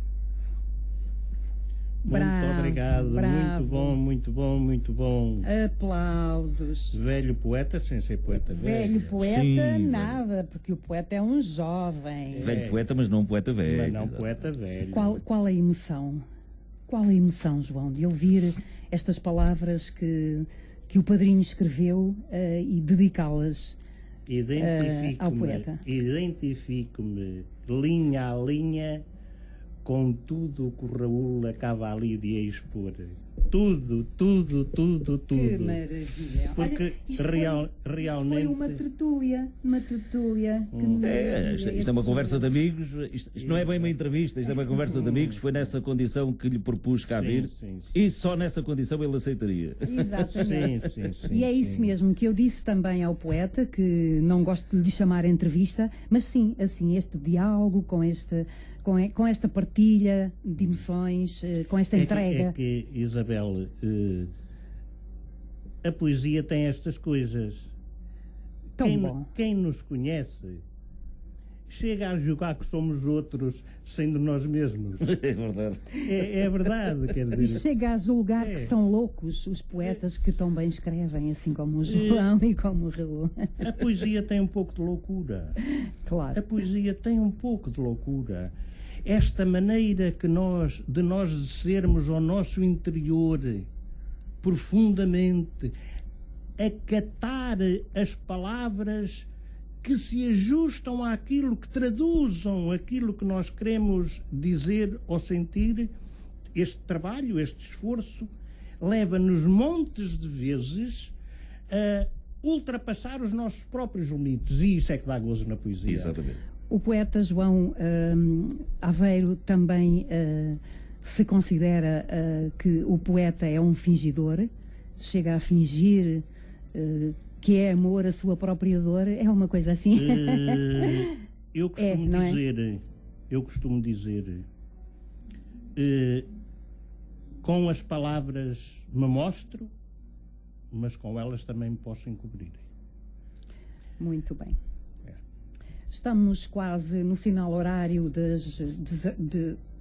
Muito obrigado, bravo. Muito bom, muito bom, muito bom. Aplausos. Velho poeta sem ser poeta velho. Velho poeta, Sim, nada, porque o poeta é um jovem. Velho poeta, mas não um poeta velho. Mas não poeta velho. Qual a emoção? Qual a emoção, João, de ouvir estas palavras que o padrinho escreveu e dedicá-las ao poeta? Identifico-me linha a linha com tudo o que o Raul acaba ali de expor. Tudo. Que maravilha. Porque Olha, isto realmente... foi uma tertúlia que Isto é uma conversa de amigos. Isto não é bem uma entrevista, isto é uma conversa de amigos. Foi nessa condição que lhe propus cá vir. Sim. E só nessa condição ele aceitaria. Exatamente. Sim, E é isso mesmo que eu disse também ao poeta, que não gosto de lhe chamar entrevista, mas sim, assim, este diálogo com esta partilha de emoções, com esta entrega. É que, Isabel, a poesia tem estas coisas. Quem nos conhece chega a julgar que somos outros, sendo nós mesmos. É verdade. É verdade, quer E dizer. chega a julgar que são loucos os poetas que tão bem escrevem, assim como o João e como o Raul. A poesia tem um pouco de loucura. Claro. A poesia tem um pouco de loucura. Esta maneira de nós sermos ao nosso interior, profundamente, acatar as palavras que se ajustam àquilo, que traduzam aquilo que nós queremos dizer ou sentir. Este trabalho, este esforço, leva-nos montes de vezes a ultrapassar os nossos próprios limites, e isso é que dá gozo na poesia. Exatamente. O poeta João Aveiro também se considera que o poeta é um fingidor, chega a fingir que é amor a sua própria dor, é uma coisa assim. Eu costumo dizer, com as palavras me mostro, mas com elas também me posso encobrir. Muito bem. Estamos quase no sinal horário das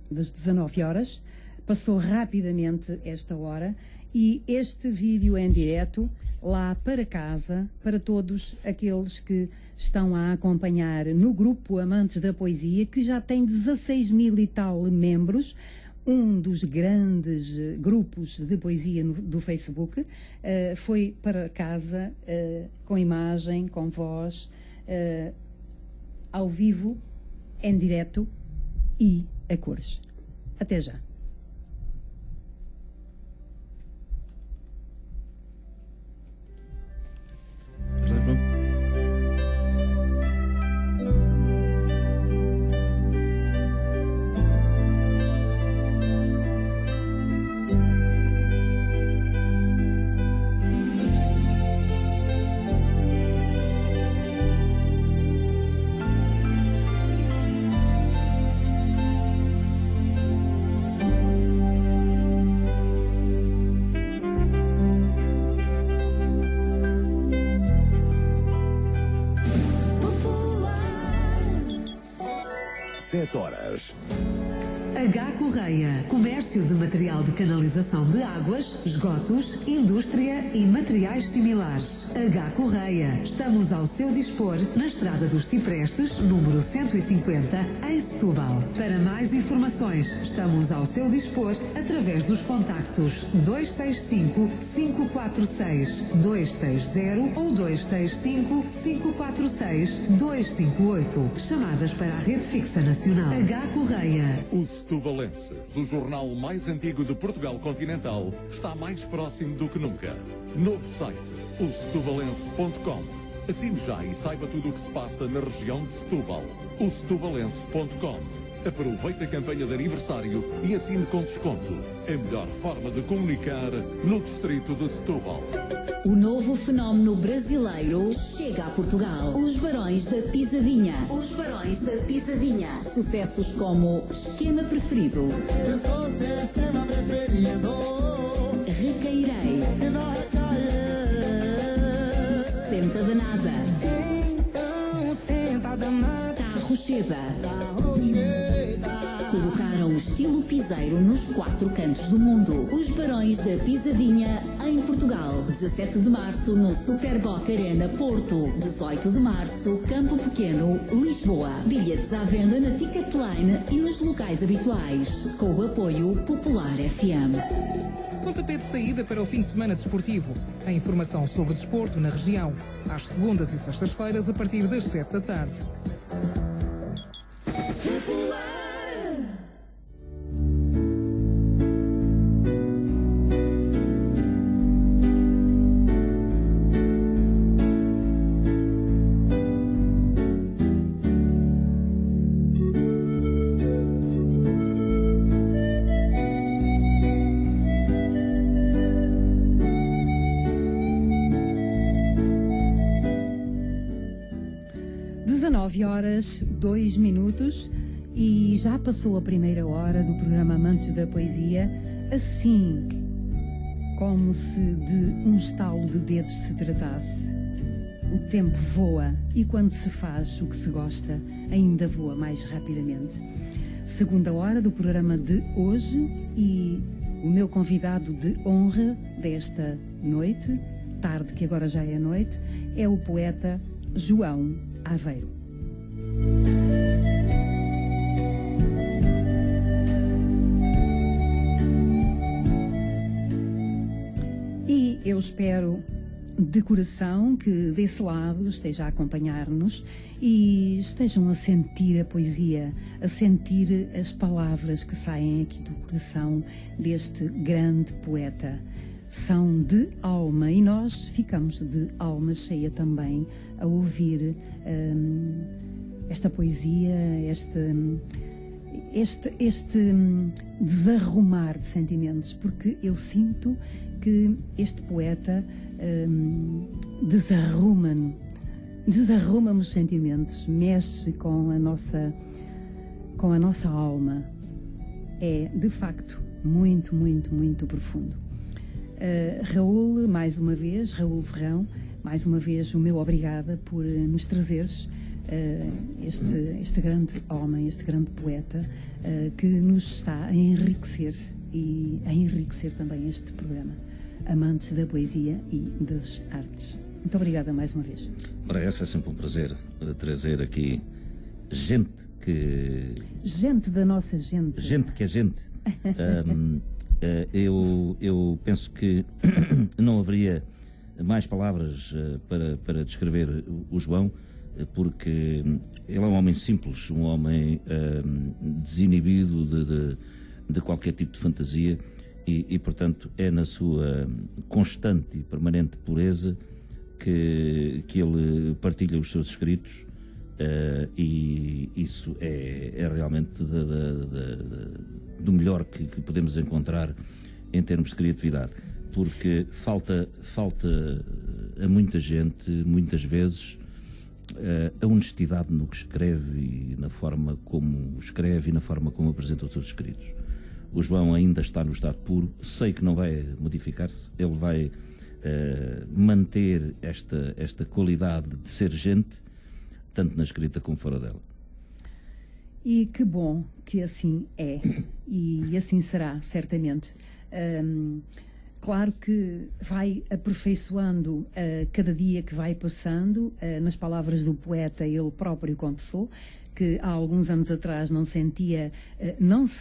19 horas. Passou rapidamente esta hora e este vídeo em direto lá para casa, para todos aqueles que estão a acompanhar no grupo Amantes da Poesia, que já tem 16 mil e tal membros, um dos grandes grupos de poesia do Facebook. Foi para casa com imagem, com voz, ao vivo, em direto e a cores. Até já. Horas. H. Correia, comércio de material de canalização de águas, esgotos, indústria e materiais similares. H. Correia, estamos ao seu dispor na Estrada dos Ciprestes, número 150, em Setúbal. Para mais informações, estamos ao seu dispor através dos contactos 265-546-260 ou 265-546-258. Chamadas para a rede fixa nacional. H. Correia. O Setubalense, o jornal mais antigo de Portugal continental, está mais próximo do que nunca. Novo site, o setubalense.com. Assine já e saiba tudo o que se passa na região de Setúbal. O setubalense.com. Aproveite a campanha de aniversário e assine com desconto. A melhor forma de comunicar no distrito de Setúbal. O novo fenómeno brasileiro chega a Portugal. Os Barões da Pisadinha. Os Barões da Pisadinha. Sucessos como Esquema Preferido. Eu sou seu esquema preferido. Recairei. Se não recair. Senta Danada. Então senta danada. Carro Cheda. Colocaram o estilo piseiro nos 4 cantos do mundo. Os Barões da Pisadinha em Portugal. 17 de março no Superboc Arena Porto. 18 de março Campo Pequeno, Lisboa. Bilhetes à venda na Ticketline e nos locais habituais. Com o apoio Popular FM. Pontapé de saída para o fim de semana desportivo. A informação sobre desporto na região. Às segundas e sextas-feiras a partir das 7 da tarde. 9h02 e já passou a primeira hora do programa Amantes da Poesia, assim como se de um estalo de dedos se tratasse. O tempo voa e quando se faz o que se gosta, ainda voa mais rapidamente. Segunda hora do programa de hoje e o meu convidado de honra desta noite, tarde que agora já é noite, é o poeta João Aveiro. E eu espero de coração que desse lado esteja a acompanhar-nos e estejam a sentir a poesia, a sentir as palavras que saem aqui do coração deste grande poeta. São de alma e nós ficamos de alma cheia também a ouvir esta poesia, este desarrumar de sentimentos, porque eu sinto que este poeta desarruma-me os sentimentos, mexe com a nossa alma. É, de facto, muito, muito, muito profundo. Raul, mais uma vez, Raul Verrão, mais uma vez o meu obrigada por nos trazeres este grande homem, este grande poeta que nos está a enriquecer e a enriquecer também este programa. Amantes da poesia e das artes. Muito obrigada mais uma vez. Ora, essa é sempre um prazer trazer aqui gente que... Gente da nossa gente. Gente que é gente. Eu penso que não haveria mais palavras para descrever o João, porque ele é um homem simples, um homem desinibido de qualquer tipo de fantasia. E, portanto, é na sua constante e permanente pureza que ele partilha os seus escritos, e isso é realmente do melhor que podemos encontrar em termos de criatividade, porque falta a muita gente, muitas vezes, a honestidade no que escreve e na forma como escreve e na forma como apresenta os seus escritos. O João ainda está no estado puro, sei que não vai modificar-se, ele vai manter esta qualidade de ser gente, tanto na escrita como fora dela. E que bom que assim é, e assim será, certamente. Claro que vai aperfeiçoando cada dia que vai passando, nas palavras do poeta, ele próprio confessou, que há alguns anos atrás não se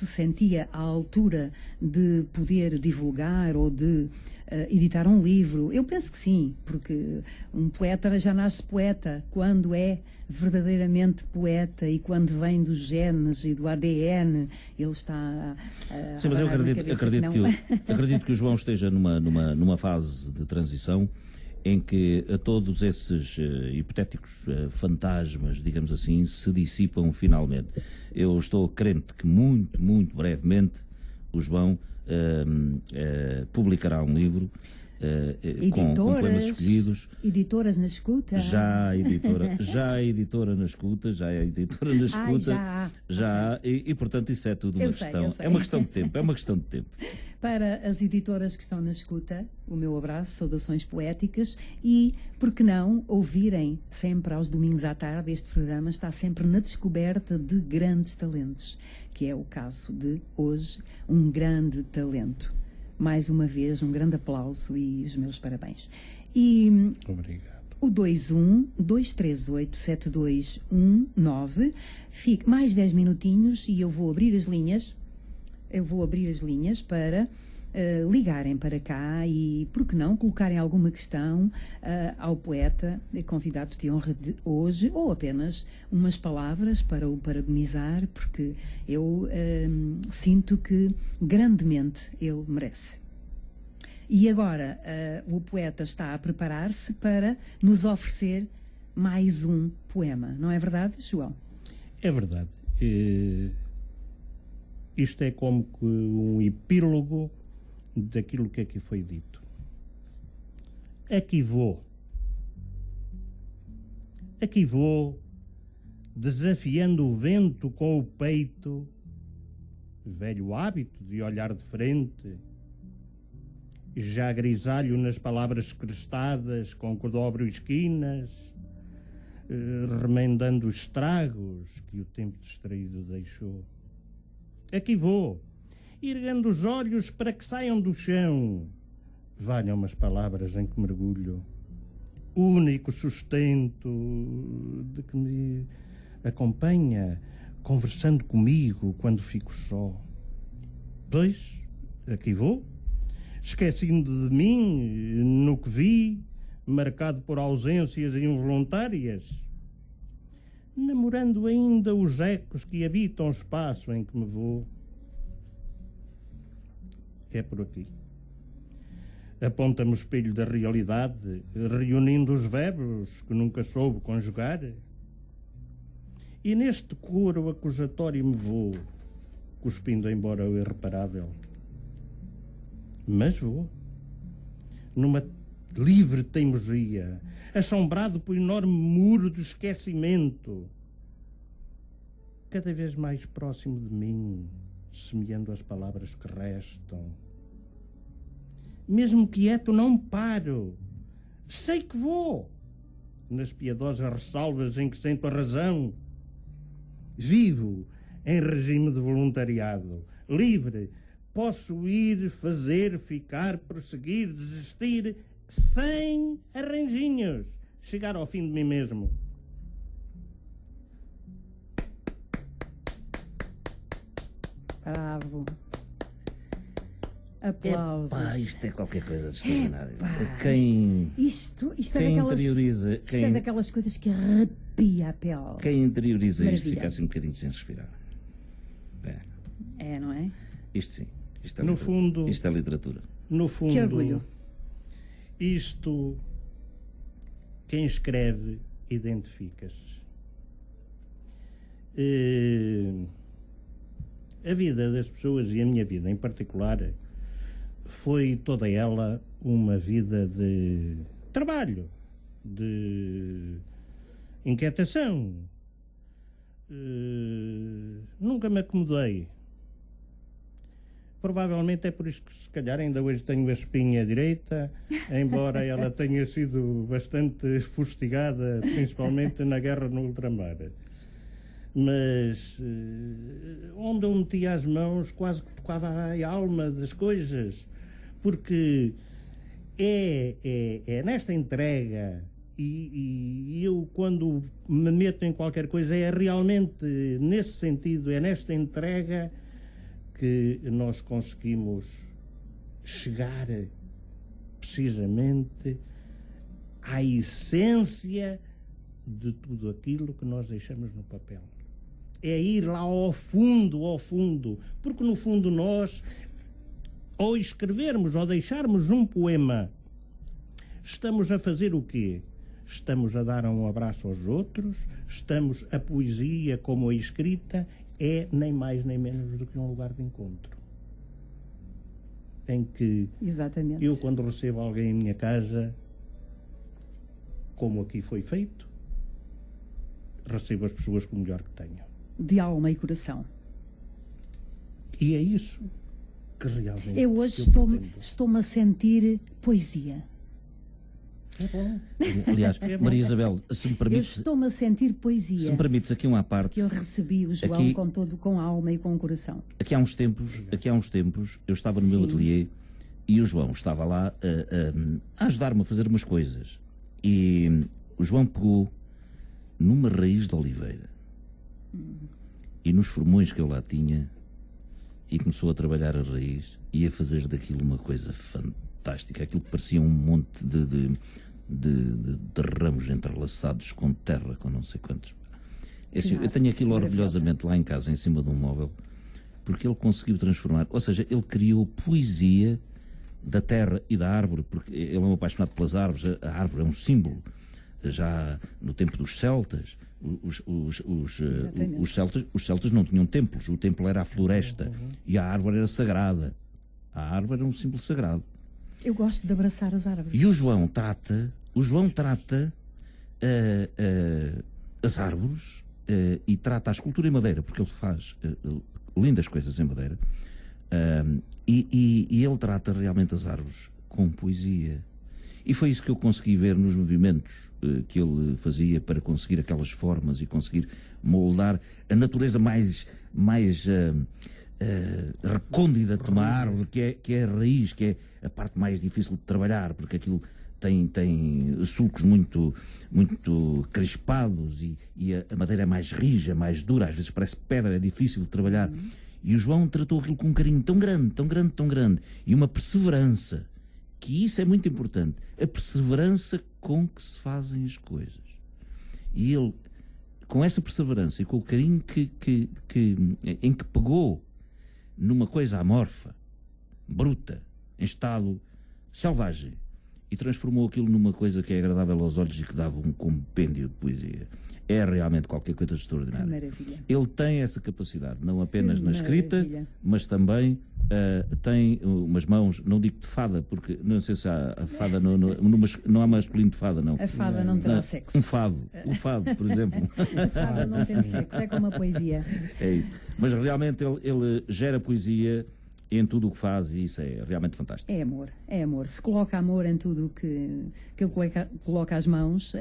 sentia à altura de poder divulgar ou de editar um livro. Eu penso que sim, porque um poeta já nasce poeta quando é verdadeiramente poeta e quando vem dos genes e do ADN, ele está sim, mas eu acredito que o João esteja numa fase de transição em que todos esses hipotéticos fantasmas, digamos assim, se dissipam finalmente. Eu estou crente que muito, muito brevemente o João publicará um livro com poemas escolhidos. Editoras na escuta? Já há editora na escuta, e portanto isso é tudo uma questão. É uma questão de tempo, Para as editoras que estão na escuta, o meu abraço, saudações poéticas e, por que não, ouvirem sempre aos domingos à tarde, este programa está sempre na descoberta de grandes talentos, que é o caso de hoje, um grande talento. Mais uma vez, um grande aplauso e os meus parabéns. E obrigado. O 21-238-7219, fique mais 10 minutinhos e eu vou abrir as linhas. Para ligarem para cá e, por que não, colocarem alguma questão ao poeta, convidado de honra de hoje, ou apenas umas palavras para o parabenizar, porque eu sinto que grandemente ele merece. E agora o poeta está a preparar-se para nos oferecer mais um poema, não é verdade, João? É verdade. Isto é como que um epílogo daquilo que aqui foi dito. Aqui vou desafiando o vento com o peito, velho hábito de olhar de frente, já grisalho nas palavras crestadas com que dobro esquinas, remendando os estragos que o tempo distraído deixou. Aqui vou, erguendo os olhos para que saiam do chão, valham as palavras em que mergulho, único sustento de que me acompanha, conversando comigo quando fico só. Pois, aqui vou, esquecendo de mim no que vi, marcado por ausências involuntárias, namorando ainda os ecos que habitam o espaço em que me vou. É por aqui. Aponta-me o espelho da realidade, reunindo os verbos que nunca soube conjugar. E neste coro acusatório me vou, cuspindo embora o irreparável. Mas vou, numa livre teimosia, assombrado por enorme muro do esquecimento, cada vez mais próximo de mim, semeando as palavras que restam. Mesmo quieto não paro, sei que vou, nas piedosas ressalvas em que sinto a razão. Vivo em regime de voluntariado, livre, posso ir, fazer, ficar, prosseguir, desistir, sem arranjinhos, chegar ao fim de mim mesmo. Bravo. Aplausos. Epá, isto é qualquer coisa de extraordinário. Quem isto é daquelas coisas que arrepia a pele. Quem interioriza Maravilha. isto fica assim um bocadinho sem respirar. É, não é? Isto sim. Isto é No literatura. fundo, isto é literatura. No fundo, Que orgulho. Isto, quem escreve, identifica-se. A vida das pessoas, e a minha vida em particular, foi toda ela uma vida de trabalho, de inquietação. Nunca me acomodei. Provavelmente é por isso que, se calhar, ainda hoje tenho a espinha direita, embora ela tenha sido bastante fustigada, principalmente na guerra no ultramar. Mas onde eu metia as mãos, quase que tocava a alma das coisas, porque é nesta entrega, e eu, quando me meto em qualquer coisa, é realmente nesse sentido, é nesta entrega que nós conseguimos chegar precisamente à essência de tudo aquilo que nós deixamos no papel. É ir lá ao fundo, porque no fundo nós, ao escrevermos ou deixarmos um poema, estamos a fazer o quê? Estamos a dar um abraço aos outros, a poesia como a escrita é nem mais nem menos do que um lugar de encontro. Em que Exatamente. eu, quando recebo alguém em minha casa, como aqui foi feito, recebo as pessoas com o melhor que tenho. De alma e coração. E é isso que realmente Eu hoje estou-me a sentir poesia. É bom. Aliás, Maria Isabel, se me Eu permites, estou-me a sentir poesia. se me permites aqui uma parte. Que eu recebi o João Aqui- com a alma e com o coração. Aqui há uns tempos, eu estava no meu ateliê e o João estava lá a ajudar-me a fazer umas coisas. E o João pegou numa raiz de oliveira e nos formões que eu lá tinha e começou a trabalhar a raiz e a fazer daquilo uma coisa fantástica. Aquilo que parecia um monte de ramos entrelaçados com terra, com não sei quantos. Assim, eu tenho aquilo orgulhosamente lá em casa, em cima de um móvel, porque ele conseguiu transformar, ou seja, ele criou poesia da terra e da árvore, porque ele é um apaixonado pelas árvores. A árvore é um símbolo. Já no tempo dos celtas, os celtas não tinham templos, o templo era a floresta e a árvore era sagrada. A árvore era um símbolo sagrado. Eu gosto de abraçar as árvores. E o João trata as árvores e trata a escultura em madeira, porque ele faz lindas coisas em madeira, e ele trata realmente as árvores com poesia. E foi isso que eu consegui ver nos movimentos que ele fazia para conseguir aquelas formas e conseguir moldar a natureza mais recôndita de uma árvore, que é a raiz, que é a parte mais difícil de trabalhar, porque aquilo tem sulcos muito crispados e a madeira é mais rija, mais dura, às vezes parece pedra, é difícil de trabalhar. E o João tratou aquilo com um carinho tão grande, tão grande, tão grande, e uma perseverança, que isso é muito importante, a perseverança com que se fazem as coisas. E ele, com essa perseverança e com o carinho em que pegou numa coisa amorfa, bruta, em estado selvagem, e transformou aquilo numa coisa que é agradável aos olhos e que dava um compêndio de poesia. É realmente qualquer coisa extraordinária. Maravilha. Ele tem essa capacidade, não apenas na escrita, mas também tem umas mãos, não digo de fada, porque não sei se há a fada, não há masculino de fada, não. A fada não terá sexo. O fado, por exemplo. A fada não tem sexo, é como a poesia. É isso. Mas realmente ele gera poesia em tudo o que faz, e isso é realmente fantástico. É amor, é amor. Se coloca amor em tudo o que ele coloca às mãos,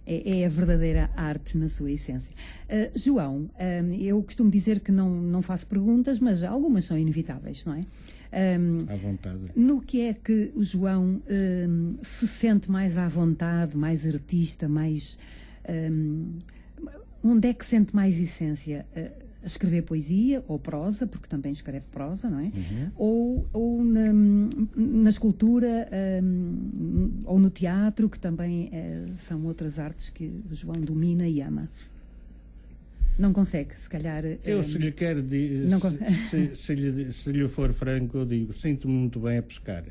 é a verdadeira arte na sua essência. João, eu costumo dizer que não faço perguntas, mas algumas são inevitáveis, não é? À vontade. No que é que o João se sente mais à vontade, mais artista, mais... onde é que sente mais essência? A escrever poesia ou prosa, porque também escreve prosa, não é? Ou na escultura, ou no teatro, que também são outras artes que o João domina e ama. Não consegue, se calhar... Eu, se lhe quero se lhe for franco, eu digo, sinto-me muito bem a pescar.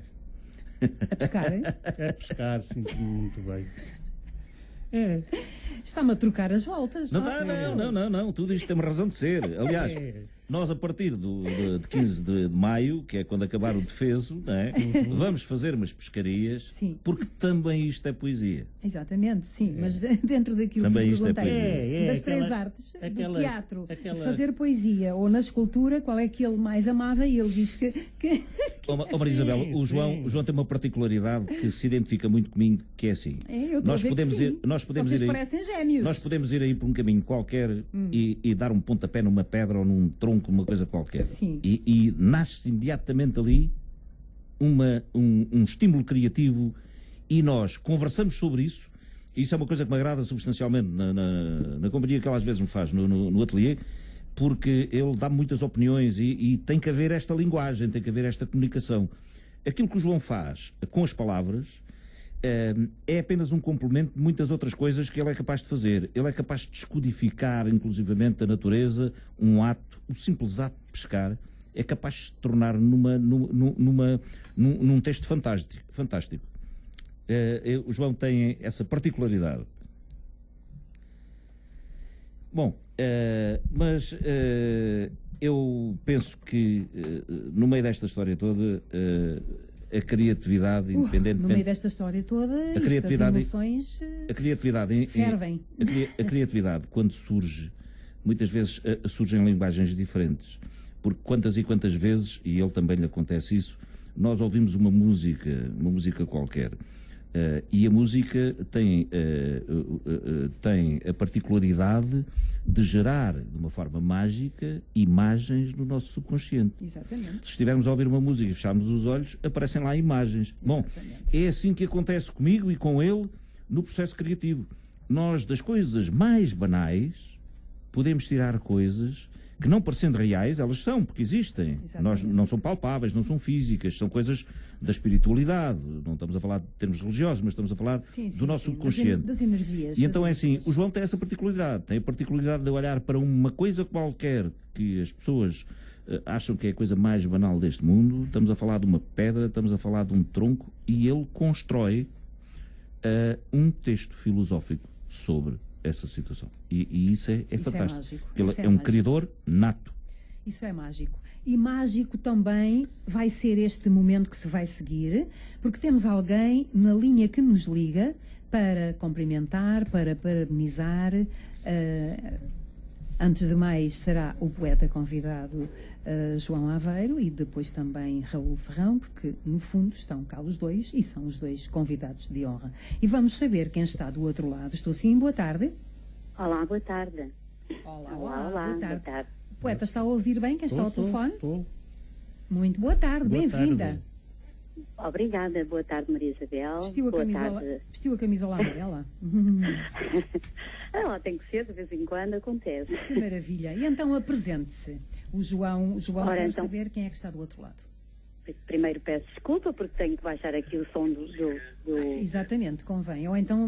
A pescar? A pescar, sinto-me muito bem. É. Está-me a trocar as voltas. Não, tudo isto tem uma razão de ser. Aliás, nós a partir de 15 de maio, que é quando acabar o defeso, não é? Vamos fazer umas pescarias, sim, porque também isto é poesia. Exatamente, sim, mas dentro daquilo também que isto perguntei, das três artes, do teatro, de fazer poesia ou na escultura, qual é que ele mais amava? E ele diz que... Maria Isabel, o João tem uma particularidade que se identifica muito comigo, que é assim. Vocês parecem gêmeos. Nós podemos ir aí por um caminho qualquer e dar um pontapé numa pedra ou num tronco, uma coisa qualquer. Sim. E nasce imediatamente ali um estímulo criativo, e nós conversamos sobre isso. Isso é uma coisa que me agrada substancialmente na companhia que ele às vezes me faz no ateliê, porque ele dá muitas opiniões e tem que haver esta linguagem, tem que haver esta comunicação. Aquilo que o João faz com as palavras é apenas um complemento de muitas outras coisas que ele é capaz de fazer. Ele é capaz de descodificar, inclusivamente, a natureza, o simples ato de pescar, é capaz de se tornar num texto fantástico. O João tem essa particularidade. Bom, mas eu penso que no meio desta história toda... a criatividade, independentemente... No meio desta história toda, as emoções fervem. A criatividade, quando surge, muitas vezes surgem linguagens diferentes. Porque quantas e quantas vezes, e ele também lhe acontece isso, nós ouvimos uma música qualquer. E a música tem a particularidade de gerar, de uma forma mágica, imagens no nosso subconsciente. Exatamente. Se estivermos a ouvir uma música e fecharmos os olhos, aparecem lá imagens. Exatamente. Bom, é assim que acontece comigo e com ele no processo criativo. Nós, das coisas mais banais, podemos tirar coisas que, não parecendo reais, elas são, porque existem. Nós, não são palpáveis, não são físicas, são coisas da espiritualidade. Não estamos a falar de termos religiosos, mas estamos a falar do nosso subconsciente. Das energias. E então é assim, o João tem essa particularidade. Tem a particularidade de olhar para uma coisa qualquer que as pessoas acham que é a coisa mais banal deste mundo. Estamos a falar de uma pedra, estamos a falar de um tronco, e ele constrói um texto filosófico sobre essa situação. E isso é fantástico. É mágico. Ele é um criador nato. Isso é mágico. E mágico também vai ser este momento que se vai seguir, porque temos alguém na linha que nos liga para cumprimentar, para parabenizar. Antes de mais, será o poeta convidado João Aveiro e depois também Raul Ferrão, porque no fundo estão cá os dois e são os dois convidados de honra. E vamos saber quem está do outro lado. Estou sim, boa tarde. Olá, boa tarde. Olá, boa tarde. O poeta está a ouvir bem quem está ao telefone? Estou. Muito boa tarde, bem-vinda. Obrigada, boa tarde, Maria Isabel. Vestiu a camisola amarela? Ela tem que ser, de vez em quando acontece. Que maravilha. E então apresente-se. O João quer então, saber quem é que está do outro lado. Primeiro peço desculpa porque tenho que baixar aqui o som do... Exatamente, convém. Ou então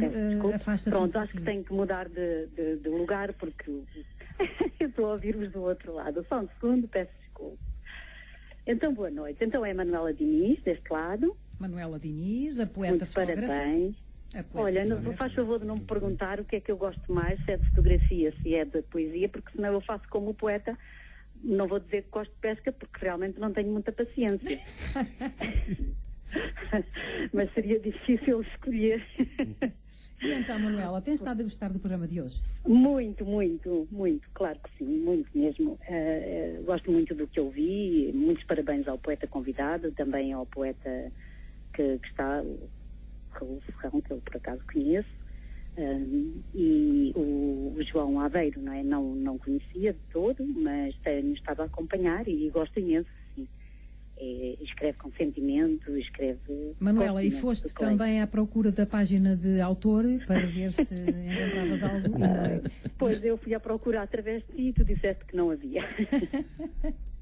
afasta-te. Pronto, acho que tenho que mudar de lugar porque eu estou a ouvir-vos do outro lado. Só um segundo, peço desculpa. Então, boa noite. Então é a Manuela Diniz, deste lado. Manuela Diniz, a poeta fotógrafa. Parabéns. Olha, faz favor de não me perguntar o que é que eu gosto mais, se é de fotografia, se é de poesia, porque senão eu faço como o poeta. Não vou dizer que gosto de pesca, porque realmente não tenho muita paciência. Mas seria difícil escolher. E então, Manuela, tens estado a gostar do programa de hoje? Muito, claro que sim, muito mesmo. Gosto muito do que eu vi. Muitos parabéns ao poeta convidado, também ao poeta que está, o Raul Ferrão, que eu por acaso conheço, e o João Aveiro, não é? Não conhecia de todo, mas tenho estado a acompanhar e gosto imenso, sim. Escreve com sentimento, escreve... Manuela, e foste também à procura da página de autor para ver se encontravas algo? Pois, eu fui à procura através de ti e tu disseste que não havia.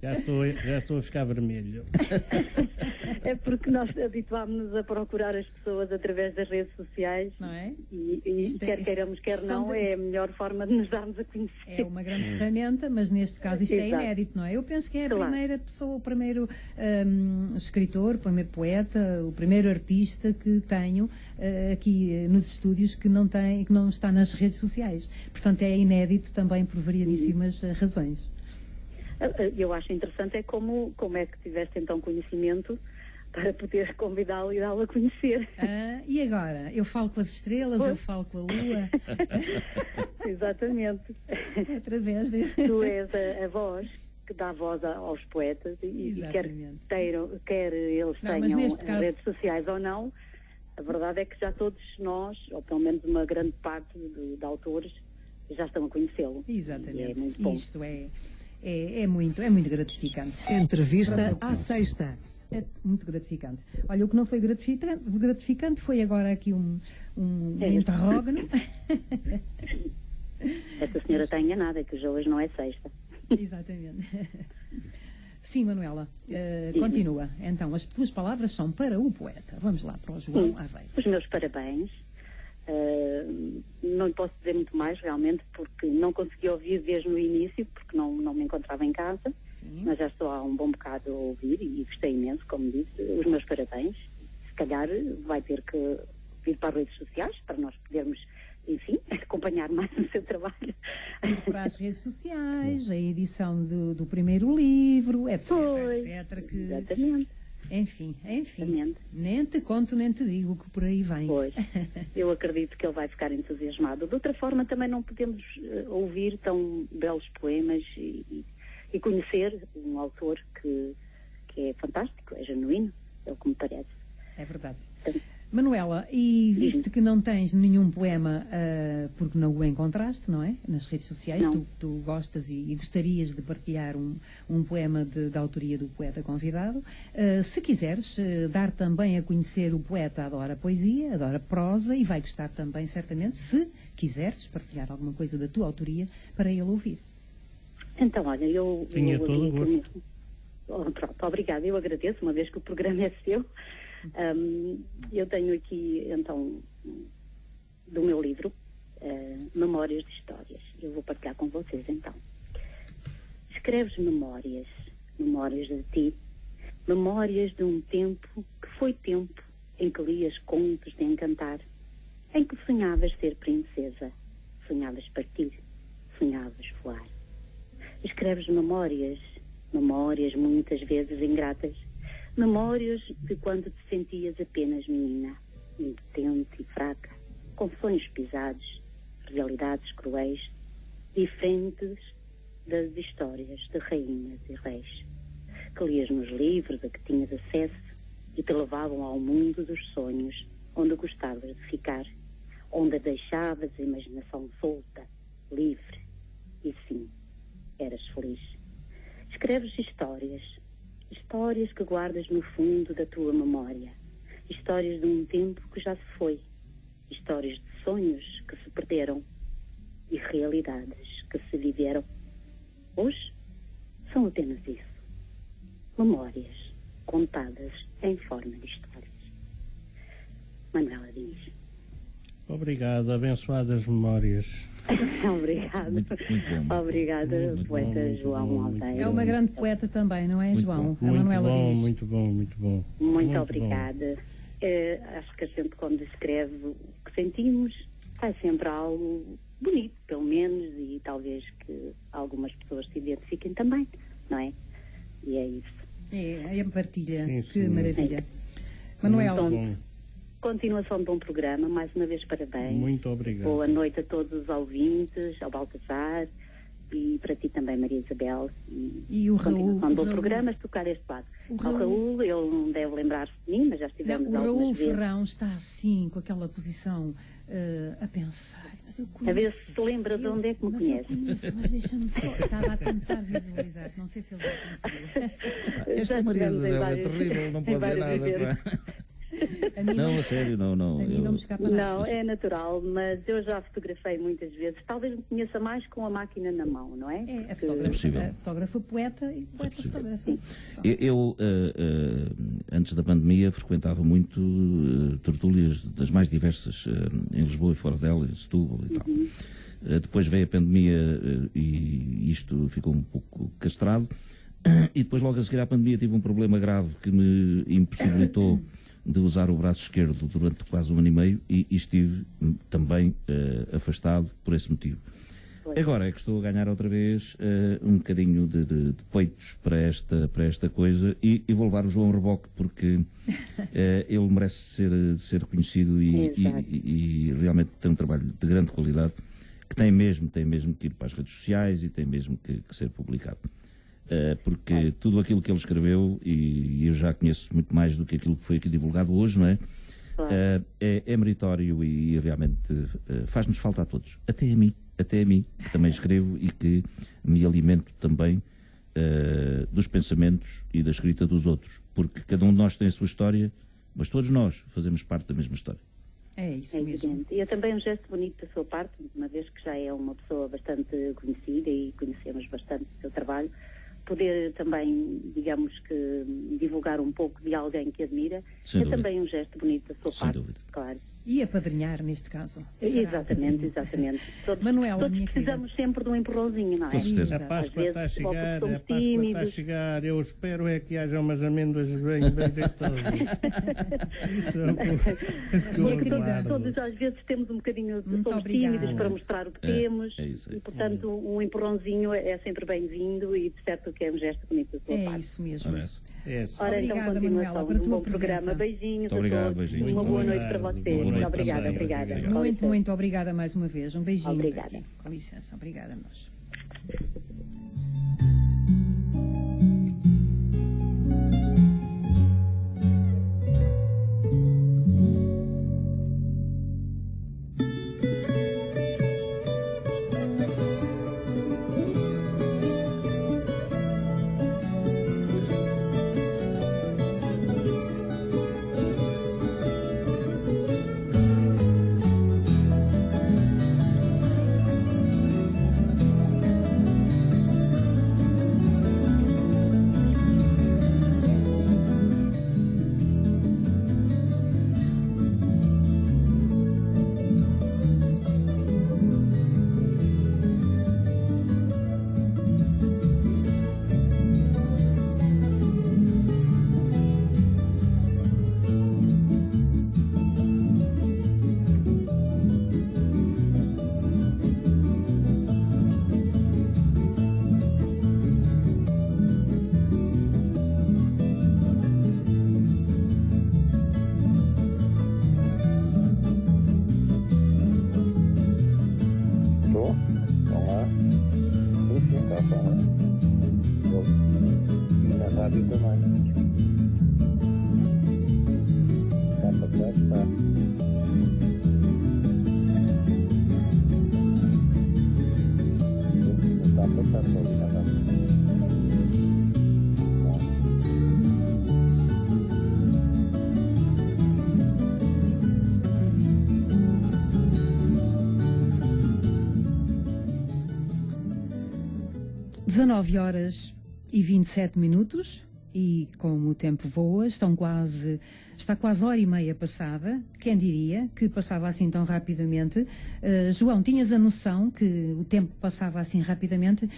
Já estou a ficar vermelho. É porque nós habituámos-nos a procurar as pessoas através das redes sociais, não é? E quer queiramos, quer não, é a melhor forma de nos darmos a conhecer. É uma grande ferramenta, mas neste caso isto é inédito, não é? Eu penso que é a primeira pessoa, o primeiro escritor, o primeiro poeta, o primeiro artista que tenho aqui nos estúdios que não está nas redes sociais. Portanto, é inédito também por variadíssimas razões. Eu acho interessante é como é que tiveste então conhecimento para poder convidá-lo e dá-lo a conhecer. E agora? Eu falo com as estrelas, eu falo com a lua. Exatamente. Através de... Tu és a voz que dá voz aos poetas e quer eles tenham redes sociais ou não, a verdade é que já todos nós, ou pelo menos uma grande parte de autores, já estão a conhecê-lo. Exatamente. E é muito bom. Isto é muito gratificante. Entrevista à sexta. É muito gratificante. Olha, o que não foi gratificante foi agora aqui um interrógano. Essa senhora está enganada, que hoje não é sexta. Exatamente. Sim, Manuela, continua. Então, as tuas palavras são para o poeta. Vamos lá, para o João Aveiro. Os meus parabéns. Não lhe posso dizer muito mais realmente porque não consegui ouvir desde o início porque não me encontrava em casa. Sim. Mas já estou há um bom bocado a ouvir e gostei imenso, como disse. Os meus parabéns. Se calhar vai ter que vir para as redes sociais para nós podermos, enfim, acompanhar mais o seu trabalho. Para as redes sociais, a edição do primeiro livro, etc. Exatamente. Enfim, nem te conto, nem te digo que por aí vem. Pois, eu acredito que ele vai ficar entusiasmado. De outra forma, também não podemos ouvir tão belos poemas e conhecer um autor que é fantástico, é genuíno, é o que me parece. É verdade. Manuela, e visto que não tens nenhum poema porque não o encontraste, não é? Nas redes sociais, tu gostas e gostarias de partilhar um poema da autoria do poeta convidado. Se quiseres dar também a conhecer o poeta, adora poesia, adora prosa e vai gostar também, certamente, se quiseres partilhar alguma coisa da tua autoria para ele ouvir. Então, olha, eu... Tinha todo o gosto. Pronto, obrigada, eu agradeço, uma vez que o programa é seu. Eu tenho aqui, então, do meu livro, Memórias de Histórias. Eu vou partilhar com vocês, então. Escreves memórias de ti, memórias de um tempo que foi tempo em que lias contos de encantar, em que sonhavas ser princesa, sonhavas partir, sonhavas voar. Escreves memórias memórias muitas vezes ingratas, memórias de quando te sentias apenas menina, impotente e fraca, com sonhos pisados, realidades cruéis, diferentes das histórias de rainhas e reis, que lias nos livros a que tinhas acesso e te levavam ao mundo dos sonhos, onde gostavas de ficar, onde deixavas a imaginação solta, livre, e sim, eras feliz. Escreves histórias que guardas no fundo da tua memória, histórias de um tempo que já se foi, histórias de sonhos que se perderam e realidades que se viveram. Hoje são apenas isso, memórias contadas em forma de histórias. Manuela Diniz. Obrigado, abençoadas memórias. Obrigada. Muito bom. Obrigada, poeta João Aldeia. É uma grande poeta também, não é, João? A Muito Manuela bom, Diniz. muito bom, muito bom. Muito obrigada. Acho que a gente, quando escreve o que sentimos, faz sempre algo bonito, pelo menos, e talvez que algumas pessoas se identifiquem também, não é? E é isso. É a partilha, Sim, que sim. maravilha. Manuela, Muito bom. Continuação de bom programa, mais uma vez parabéns. Muito obrigado. Boa noite a todos os ouvintes, ao Baltazar e para ti também, Maria Isabel. E o Raul. Continuação de bom o Raul- programa, a tocar este lado. o Ao Raul- Raul, ele não deve lembrar-se de mim, mas já estivemos o Raul algumas vezes. Ferrão está assim, com aquela posição, a pensar. Mas eu conheço. A ver se lembra de onde é que me Mas conhece. eu conheço, mas deixa-me só. Estava a tentar visualizar, não sei se ele já conseguiu. Esta Maria Isabel é terrível, não pode ver nada. A mim Não, a sério, não. A mim não me escapa nada. Não, é natural, mas eu já fotografei muitas vezes. Talvez me conheça mais com a máquina na mão, não é? É, a possível. fotógrafa poeta e poeta fotógrafa. Eu, antes da pandemia, frequentava muito tertúlias das mais diversas em Lisboa e fora dela, em Setúbal e tal. Depois veio a pandemia e isto ficou um pouco castrado. E depois, logo a seguir à pandemia, tive um problema grave que me impossibilitou de usar o braço esquerdo durante quase 1 ano e meio e estive também afastado por esse motivo. Agora é que estou a ganhar outra vez um bocadinho de peitos para esta coisa e vou levar o João Reboque porque ele merece ser conhecido e realmente tem um trabalho de grande qualidade que tem mesmo que ir para as redes sociais e tem mesmo que ser publicado. Porque tudo aquilo que ele escreveu, e eu já conheço muito mais do que aquilo que foi aqui divulgado hoje, não é? É meritório e realmente faz-nos falta a todos, até a mim, que também escrevo e que me alimento também dos pensamentos e da escrita dos outros, porque cada um de nós tem a sua história, mas todos nós fazemos parte da mesma história. É isso É mesmo. evidente. E é também um gesto bonito da sua parte, uma vez que já é uma pessoa bastante conhecida e conhecemos bastante o seu trabalho, poder também, digamos que, divulgar um pouco de alguém que admira, Sem dúvida. também um gesto bonito da sua Sem parte, dúvida. claro. E apadrinhar, neste caso. Exatamente. Todos, Manuela, todos minha precisamos sempre de um empurrãozinho, não é? Com certeza. A Páscoa está a Às vezes, chegar, somos a Páscoa está a tímidos. chegar. Eu espero é que haja umas amêndoas bem jeitosas. Isso é o que É eu que guardo. todos às vezes temos um bocadinho, Muito somos obrigada. tímidos para mostrar o que temos é isso. e, portanto, um empurrãozinho é sempre bem-vindo e de certo que é um gesto bonito da sua É parte. isso mesmo. Ora, essa. É isso. Ora, Obrigada, então, continuação Manuela, pela de um tua bom programa. presença. Beijinhos Muito a obrigado, todos. beijinhos. Uma boa Muito noite para obrigado. vocês. Boa Muito noite obrigada, também. obrigada. Obrigado. Com Muito, licença. muito obrigada mais uma vez. Um beijinho Obrigada. para ti. Com licença, obrigada a nós. rádio também. Está a passar, está. Está a passar, estou ligado. Às 19h27 e como o tempo voa, está quase hora e meia passada. Quem diria que passava assim tão rapidamente? João, tinhas a noção que o tempo passava assim rapidamente?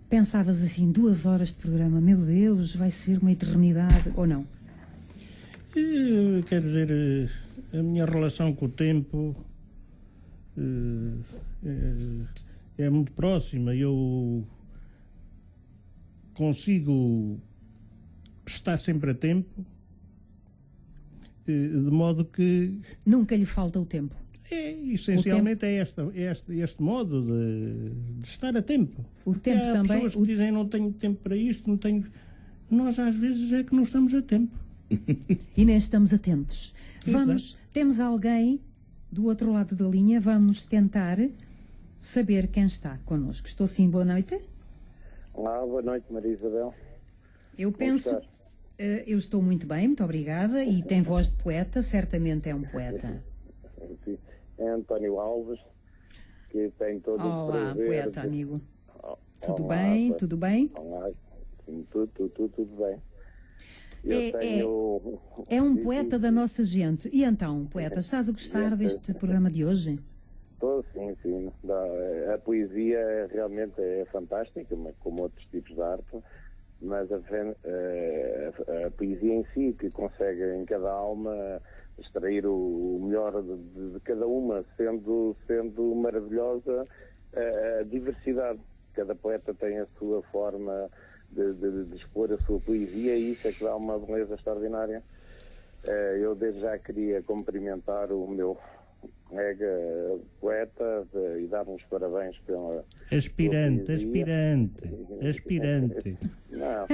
Pensavas assim, 2 horas de programa, meu Deus, vai ser uma eternidade, ou não? Quer dizer, a minha relação com o tempo é muito próxima. Eu consigo estar sempre a tempo, de modo que... Nunca lhe falta o tempo. Essencialmente é este modo de estar a tempo. O tempo há também... pessoas que dizem, não tenho tempo para isto, não tenho... Nós às vezes é que não estamos a tempo. E nem estamos atentos. Temos alguém do outro lado da linha, vamos tentar saber quem está connosco. Estou sim, boa noite. Olá, boa noite, Maria Isabel. Eu penso, eu estou muito bem, muito obrigada, e tem voz de poeta, certamente é um poeta. É António Alves, que tem todo o prazer. Olá, poeta, amigo. Tudo bem, tudo bem? Olá, sim, tudo bem. É um poeta da nossa gente. E então, poeta, estás a gostar deste programa de hoje? Sim. A poesia realmente é fantástica, como outros tipos de arte, mas a poesia em si, que consegue em cada alma extrair o melhor de cada uma, sendo maravilhosa a diversidade. Cada poeta tem a sua forma de expor a sua poesia, e isso é que dá uma beleza extraordinária. Eu desde já queria cumprimentar o meu colega poeta e dar uns parabéns pela aspirante. Não,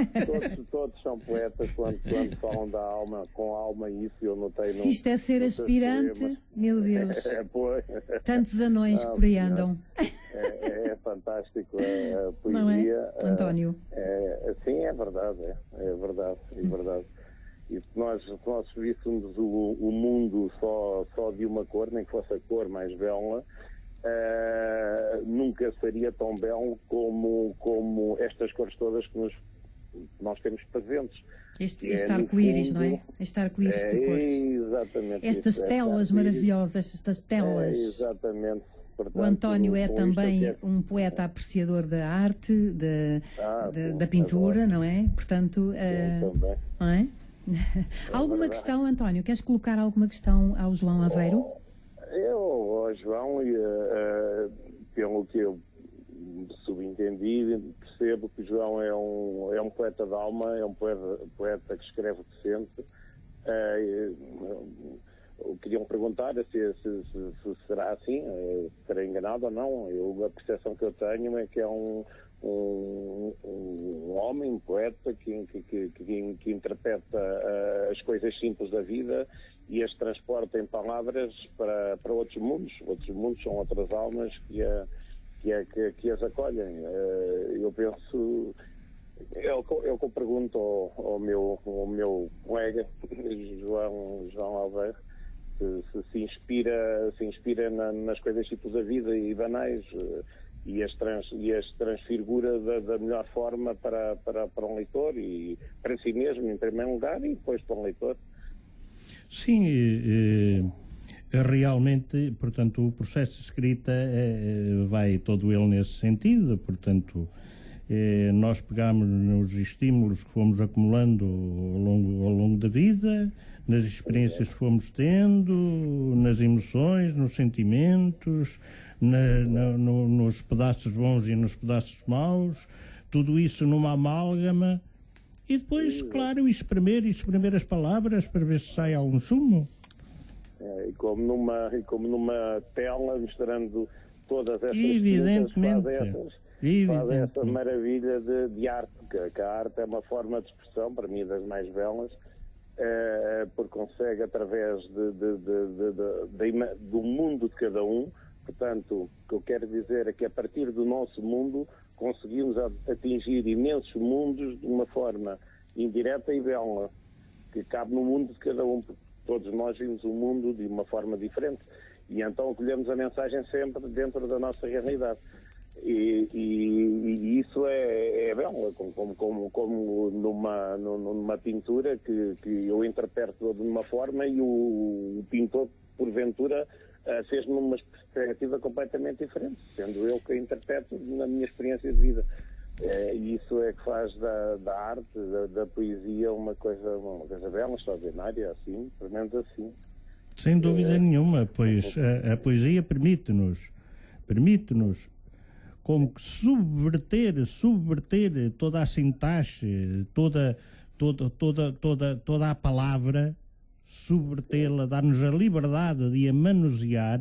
todos são poetas quando falam da alma, com alma, isso eu notei. Se isto é ser aspirante, meu Deus, pois. Tantos anões por aí andam. É fantástico a poesia. Não é, António? Sim, é verdade. E se nós víssemos o mundo só de uma cor, nem que fosse a cor mais bela, nunca seria tão belo como estas cores todas que nós temos presentes. Este arco-íris, não é? Este arco-íris de cores. Exatamente. Estas telas maravilhosas, estas telas. Exatamente. Portanto, o António é também um poeta apreciador da arte, da pintura, não é? Portanto, também. Não é? Alguma questão, António? Queres colocar alguma questão ao João Aveiro? Ao João, pelo que eu subentendi, percebo que o João é um poeta de alma, é um poeta que escreve o que sente. Queriam perguntar se será assim, se será enganado ou não. A percepção que eu tenho é que é um homem, um poeta que interpreta as coisas simples da vida e as transporta em palavras para outros mundos. Outros mundos são outras almas que as acolhem. Eu penso, é o que eu pergunto ao meu colega João Alveiro, se inspira nas coisas simples da vida e banais, e as transfigura da melhor forma para um leitor, e para si mesmo em primeiro lugar, e depois para um leitor. Sim, realmente, portanto, o processo de escrita vai todo ele nesse sentido. Portanto, nós pegamos nos estímulos que fomos acumulando ao longo da vida, nas experiências que fomos tendo, nas emoções, nos sentimentos, nos pedaços bons e nos pedaços maus, tudo isso numa amálgama, e depois, claro, espremer as palavras para ver se sai algum sumo. E como numa tela, misturando todas essas Evidentemente. fazem essa maravilha de arte, que a arte é uma forma de expressão, para mim, das mais belas, porque consegue, através do mundo de cada um, portanto, o que eu quero dizer é que a partir do nosso mundo conseguimos atingir imensos mundos de uma forma indireta e bela, que cabe no mundo de cada um, porque todos nós vimos o mundo de uma forma diferente, e então acolhemos a mensagem sempre dentro da nossa realidade. E isso é belo, como numa pintura que eu interpreto de uma forma e o pintor, porventura, fez numa perspectiva completamente diferente, sendo eu que a interpreto na minha experiência de vida. E isso é que faz da arte, da poesia, uma coisa bela, extraordinária, assim, pelo menos assim. Sem dúvida nenhuma, pois a poesia permite-nos como que subverter toda a sintaxe, toda a palavra, subvertê-la, dar-nos a liberdade de a manusear,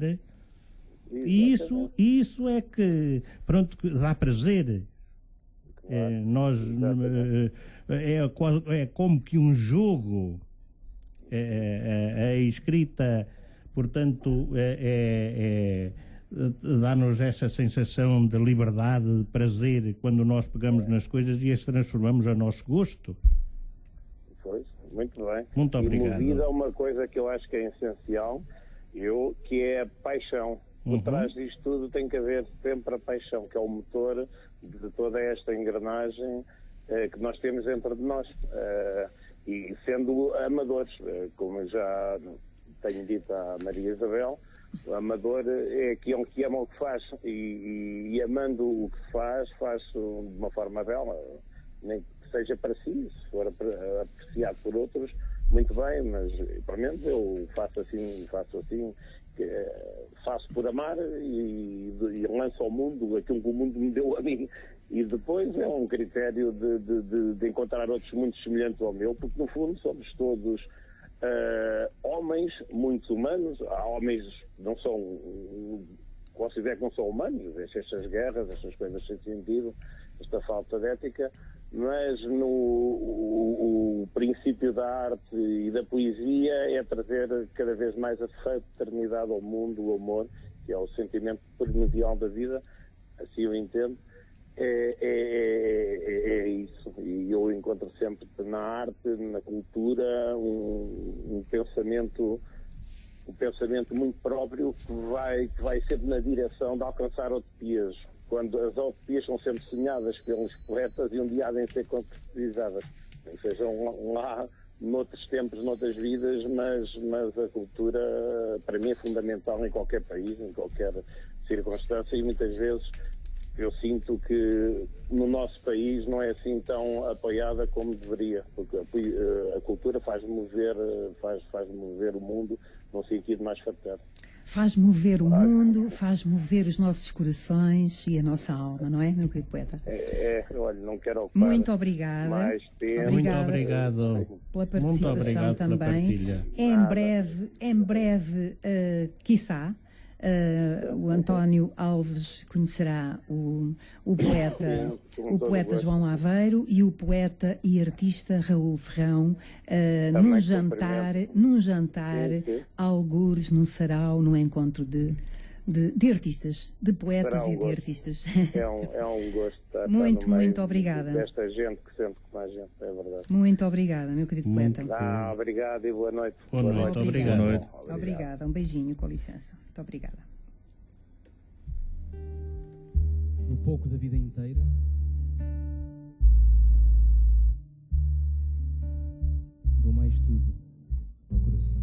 e isso é que, pronto, que dá prazer. É como que um jogo, a escrita, portanto, dá-nos essa sensação de liberdade, de prazer, quando nós pegamos nas coisas e as transformamos a nosso gosto. Pois, muito bem. Muito obrigado. E movida é uma coisa que eu acho que é essencial, que é a paixão. Por trás disto tudo tem que haver sempre a paixão, que é o motor de toda esta engrenagem que nós temos dentro de nós. E sendo amadores, como eu já tenho dito à Maria Isabel, o amador é aquele que ama o que faz e amando o que faz de uma forma bela, nem que seja para si, se for apreciado por outros, muito bem, mas pelo menos eu faço assim, faço por amar e lanço ao mundo aquilo que o mundo me deu a mim, e depois é um critério de encontrar outros mundos semelhantes ao meu, porque no fundo somos todos homens muito humanos. Há homens que não são, considero que não são humanos, estas guerras, estas coisas sem sentido, esta falta de ética, mas o princípio da arte e da poesia é trazer cada vez mais a fraternidade ao mundo, o amor, que é o sentimento primordial da vida, assim eu entendo. É isso, e eu encontro sempre na arte, na cultura, um pensamento muito próprio que vai sempre na direção de alcançar utopias, quando as utopias são sempre sonhadas pelos poetas e um dia há de ser concretizadas, sejam lá noutros tempos, noutras vidas, mas a cultura para mim é fundamental em qualquer país, em qualquer circunstância, e muitas vezes eu sinto que no nosso país não é assim tão apoiada como deveria, porque a cultura faz mover o mundo num sentido mais fraterno. Faz mover o mundo, faz mover os nossos corações e a nossa alma, não é, meu querido poeta? Olha, não quero ocupar muito obrigada. Mais tempo. Muito obrigado pela participação, muito obrigado também. Pela partilha. Em breve, quiçá, o António Alves conhecerá o poeta João Aveiro e o poeta e artista Raul Ferrão num jantar algures num sarau, num encontro de artistas, de poetas e de artistas. É um gosto estar muito obrigada. Desta gente que sente com mais gente, é verdade. Muito obrigada, meu querido poeta. Obrigado e boa noite. Boa noite. Obrigado. Obrigada, um beijinho, com licença. Muito obrigada. No pouco da vida inteira, dou mais tudo ao coração.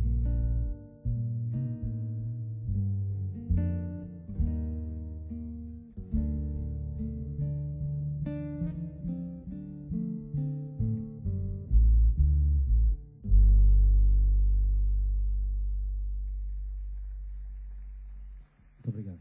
Muito obrigado.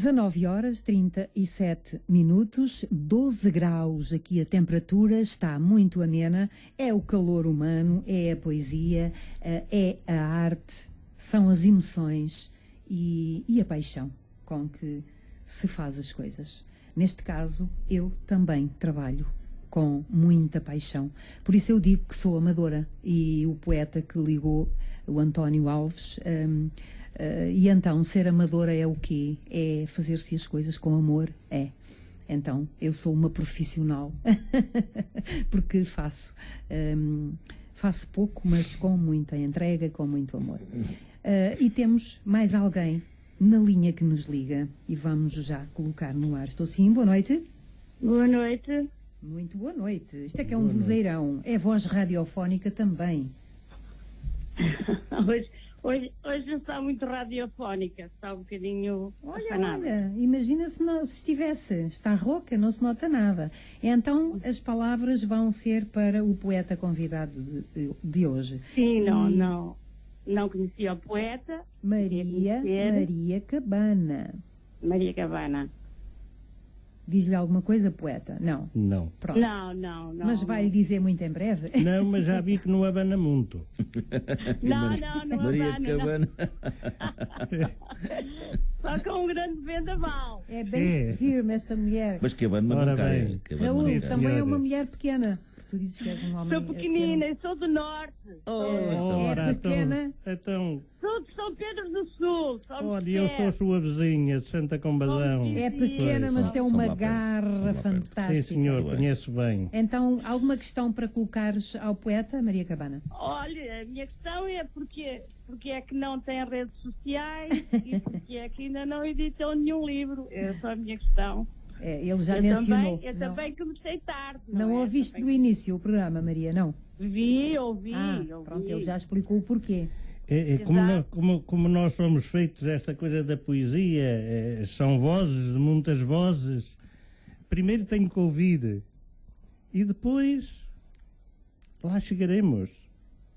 19 horas 37 minutos, 12 graus aqui a temperatura, está muito amena, é o calor humano, é a poesia, é a arte, são as emoções e a paixão com que se faz as coisas. Neste caso, eu também trabalho com muita paixão. Por isso eu digo que sou amadora. E o poeta que ligou, o António Alves, e então ser amadora é o quê? É fazer-se as coisas com amor? É. Então eu sou uma profissional porque faço pouco, mas com muita entrega, com muito amor. E temos mais alguém na linha que nos liga e vamos já colocar no ar. Estou sim, boa noite. Boa noite. Muito boa noite. Isto é que é um vozeirão. É voz radiofónica também. Hoje não está muito radiofónica, está um bocadinho afanada. Olha, imagina se estivesse. Está rouca, não se nota nada. Então as palavras vão ser para o poeta convidado de hoje. Sim, não conhecia o poeta. Maria Cabana. Maria Cabana. Diz-lhe alguma coisa, poeta? Não. Não. Pronto. Não. Mas vai-lhe dizer muito em breve? Não, mas já vi que não abana muito. Não Maria abana. Cabana. Só com um grande vendaval. É bem firme esta mulher. Mas Cabana Ora não cai. bem. Raul, também é uma mulher pequena. Tu dizes que és um homem. Sou pequenina e sou do norte. É pequena. Então, Sou de São Pedro do Sul. olha, eu sou sua vizinha de Santa Combadão. É pequena, mas tem uma garra fantástica. Sim, senhor, conheço bem. Então, alguma questão para colocares ao poeta, Maria Cabana? Olha, a minha questão é porque é que não tem redes sociais e porque é que ainda não editou nenhum livro. Essa é a minha questão. Ele já mencionou. Eu também comecei tarde. Não ouviste do início o programa, Maria, não? Ouvi. Pronto, ele já explicou o porquê. Como nós somos feitos esta coisa da poesia, são vozes, muitas vozes. Primeiro tenho que ouvir e depois lá chegaremos.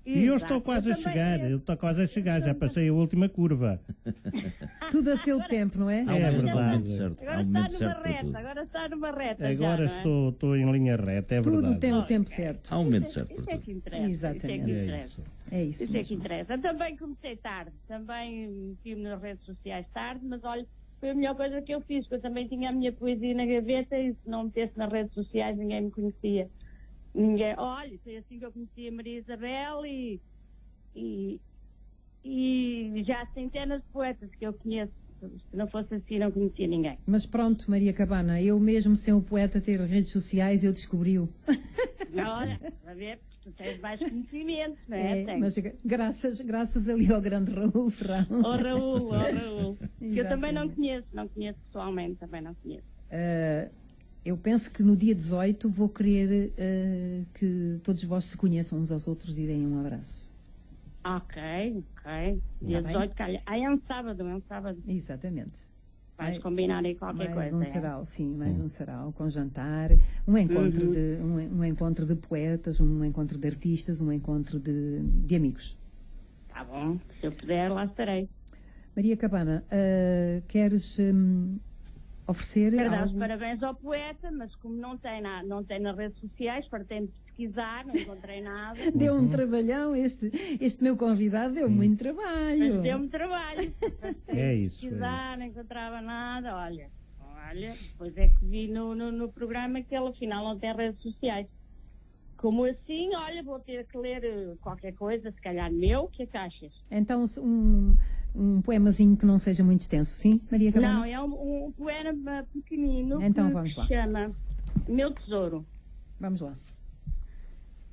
E eu estou quase a chegar, já passei a última curva. Tudo a seu tempo, não é? É verdade. Agora está numa reta. Agora estou em linha reta, é verdade. Tudo tem o tempo certo. Há um momento certo. Isso é que interessa. Exatamente. É isso Isso é que interessa. Eu também comecei tarde, também meti-me nas redes sociais tarde, mas olha, foi a melhor coisa que eu fiz, porque eu também tinha a minha poesia na gaveta e se não metesse nas redes sociais ninguém me conhecia. Olha, foi assim que eu conheci a Maria Isabel e já há centenas de poetas que eu conheço. Se não fosse assim, não conhecia ninguém. Mas pronto, Maria Cabana, eu mesmo sem o poeta ter redes sociais, eu descobri-o. Olha, a ver, tu tens mais conhecimento, não é? Mas graças ali ao grande Raul Ferrão. Raul. Que eu também não conheço pessoalmente, também não conheço. Eu penso que no dia 18 vou querer que todos vós se conheçam uns aos outros e deem um abraço. Ok. Dia 18, calha. É um sábado. Exatamente. Vais combinar aí qualquer coisa. Mais um sarau, sim, mais um sarau com jantar, um encontro, um encontro de poetas, um encontro de artistas, um encontro de amigos. Tá bom, se eu puder, lá estarei. Maria Cabana, queres oferecer Quero dar os algo? parabéns ao poeta, mas como não tem nas redes sociais, pretendo pesquisar, não encontrei nada. Deu um trabalhão, este meu convidado deu muito trabalho. Mas deu-me trabalho. É isso. Pesquisar, não encontrava nada, olha, depois é que vi no programa que ele afinal não tem redes sociais. Como assim, olha, vou ter que ler qualquer coisa, se calhar meu, que achas? Então, um poemazinho que não seja muito extenso, sim, Maria Cabana? Não, é um poema pequenino então, que se chama Meu Tesouro. Vamos lá.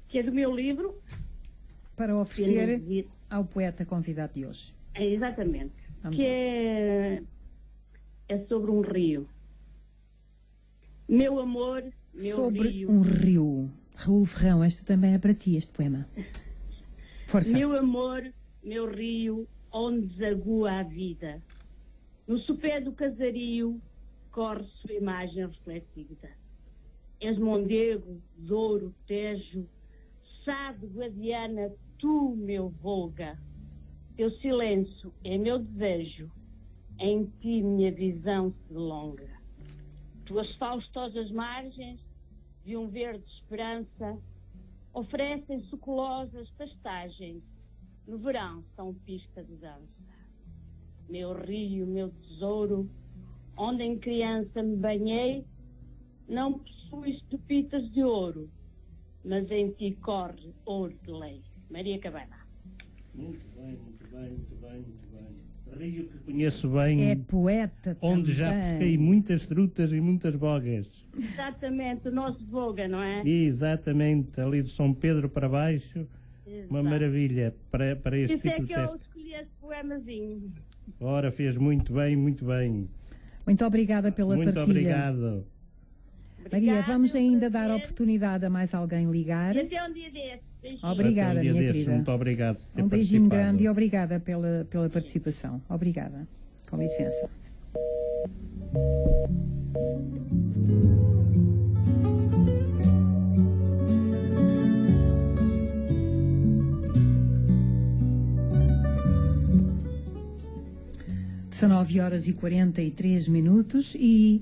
Que é do meu livro. Para oferecer ao poeta convidado de hoje. Exatamente. Vamos que lá. é sobre um rio. Meu amor, meu sobre rio. Um rio. Raul Ferrão, este também é para ti, este poema. Força. Meu amor, meu rio, onde desagua a vida. No sopé do casario corre sua imagem refletida. És Mondego, Douro, Tejo, Sado, Guadiana, tu, meu Volga. Teu silêncio é meu desejo. em ti minha visão se delonga. Tuas faustosas margens de um verde esperança oferecem suculosas pastagens, no verão são pista de dança. Meu rio, meu tesouro, onde em criança me banhei, não possuis tupitas de ouro, mas em ti corre ouro de lei. Maria Cabana. Muito bem, muito bem, muito bem, muito bem. Rio que conheço bem. É poeta onde também. já pesquei muitas trutas e muitas bogas. Exatamente, o nosso Voga, não é? Exatamente, ali de São Pedro para baixo. Exato. Uma maravilha para este Isso é tipo que de eu teste. escolhi esse poemazinho. Ora, fez muito bem, muito bem. Muito obrigada pela Muito partilha. obrigado. Maria, vamos ainda dar oportunidade a mais alguém ligar. E até um dia desses. Beijinho. Obrigada, Até um dia minha desses. querida. Muito obrigado por ter Um beijinho participado. grande e obrigada pela participação. Obrigada. Com licença. São 9h43 e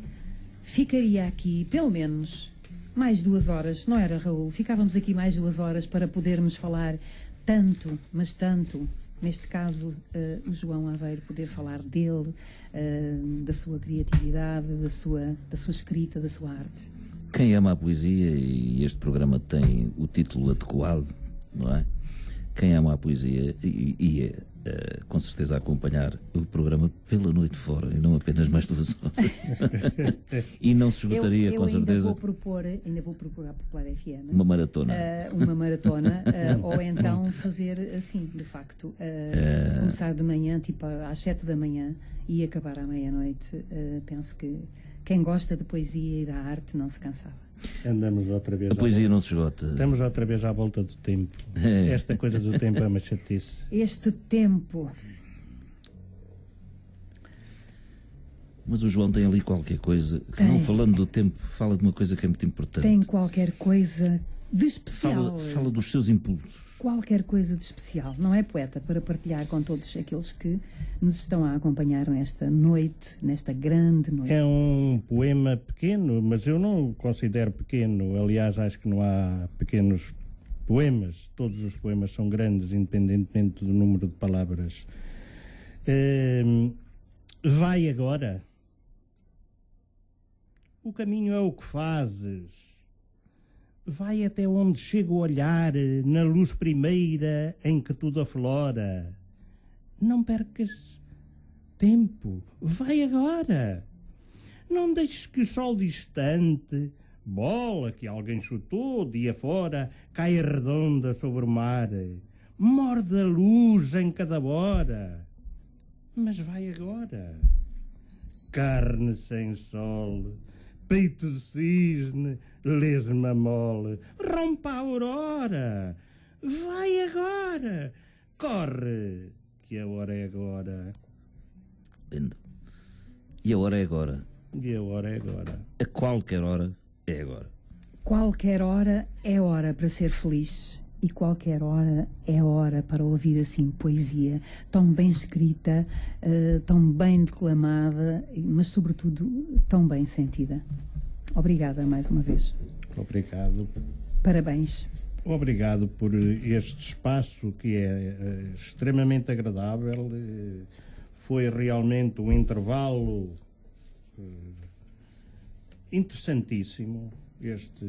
ficaria aqui pelo menos mais 2 horas, não era, Raul? Ficávamos aqui mais 2 horas para podermos falar tanto, mas tanto, neste caso o João Aveiro poder falar dele, da sua criatividade, da sua escrita, da sua arte. Quem ama a poesia, e este programa tem o título adequado, não é? Quem ama a poesia ia com certeza acompanhar o programa pela noite fora e não apenas mais 2 horas. E não se esgotaria, com certeza. Ainda vou propor à Popular FM uma maratona. Uma maratona, ou então fazer assim, de facto, começar de manhã, tipo às 7 da manhã e acabar à meia-noite. Penso que quem gosta de poesia e da arte não se cansava. Andamos outra vez. A poesia não se esgota. Estamos outra vez à volta do tempo. Esta coisa do tempo é uma chatice. Este tempo. Mas o João tem ali qualquer coisa que, não falando do tempo, fala de uma coisa que é muito importante. Tem qualquer coisa de especial. Fala dos seus impulsos. Qualquer coisa de especial, não é, poeta? Para partilhar com todos aqueles que nos estão a acompanhar nesta noite, nesta grande noite. É um poema pequeno, mas eu não considero pequeno. Aliás, acho que não há pequenos poemas. Todos os poemas são grandes, independentemente do número de palavras. Vai agora. O caminho é o que fazes. Vai até onde chega o olhar, na luz primeira em que tudo aflora. Não percas tempo, vai agora. Não deixes que o sol distante, bola que alguém chutou dia fora, caia redonda sobre o mar. Morde a luz em cada hora. Mas vai agora. Carne sem sol, peito de cisne, lesma mole, rompa a aurora, vai agora, corre, que a hora é agora. Lindo. E a hora é agora. E a hora é agora. A qualquer hora é agora. Qualquer hora é hora para ser feliz. E qualquer hora é hora para ouvir assim poesia tão bem escrita, tão bem declamada, mas sobretudo tão bem sentida. Obrigada mais uma vez. Obrigado. Parabéns. Obrigado por este espaço que é extremamente agradável. Foi realmente um intervalo interessantíssimo. Este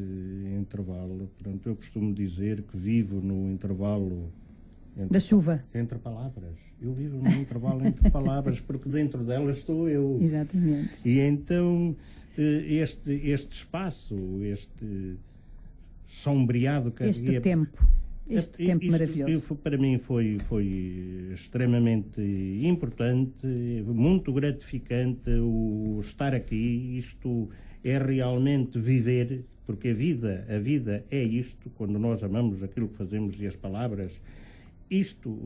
intervalo, portanto, eu costumo dizer que vivo no intervalo da chuva. Entre palavras. Eu vivo no intervalo entre palavras, porque dentro delas estou eu. Exatamente. E então este espaço, este sombreado que este tempo maravilhoso. Para mim foi extremamente importante, muito gratificante o estar aqui. Isto é realmente viver, porque a vida é isto, quando nós amamos aquilo que fazemos e as palavras, isto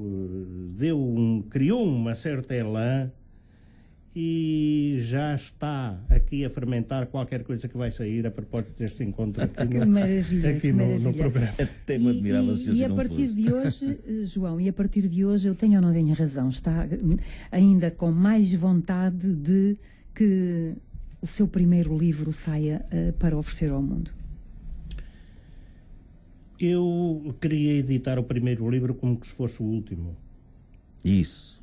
criou uma certa elã e já está aqui a fermentar qualquer coisa que vai sair a propósito deste encontro aqui, Que maravilha, aqui que no maravilha. programa. Até me admirava se assim E a não partir fosse. de hoje, João, e a partir de hoje eu tenho ou não tenho razão, está ainda com mais vontade de que o seu primeiro livro saia para oferecer ao mundo? Eu queria editar o primeiro livro como que se fosse o último. Isso.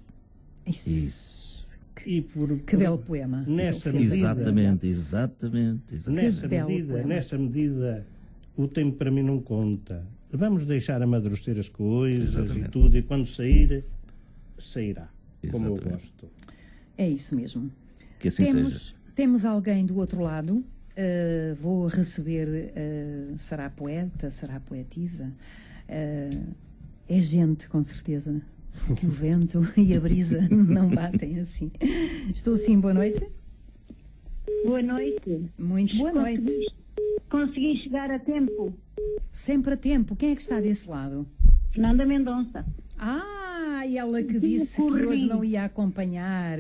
E Que belo poema. Nessa Ele fez. medida, Exatamente. Nessa medida, o tempo para mim não conta. Vamos deixar amadurecer as coisas e tudo, e quando sair, sairá. Como eu gosto. É isso mesmo. Que assim seja. Temos alguém do outro lado. Vou receber. Será poeta? Será poetisa? É gente, com certeza. Que o vento e a brisa não batem assim. Estou sim, boa noite. Boa noite. Muito boa noite. Consegui chegar a tempo. Sempre a tempo. Quem é que está desse lado? Fernanda Mendonça. E ela que disse que hoje não ia acompanhar.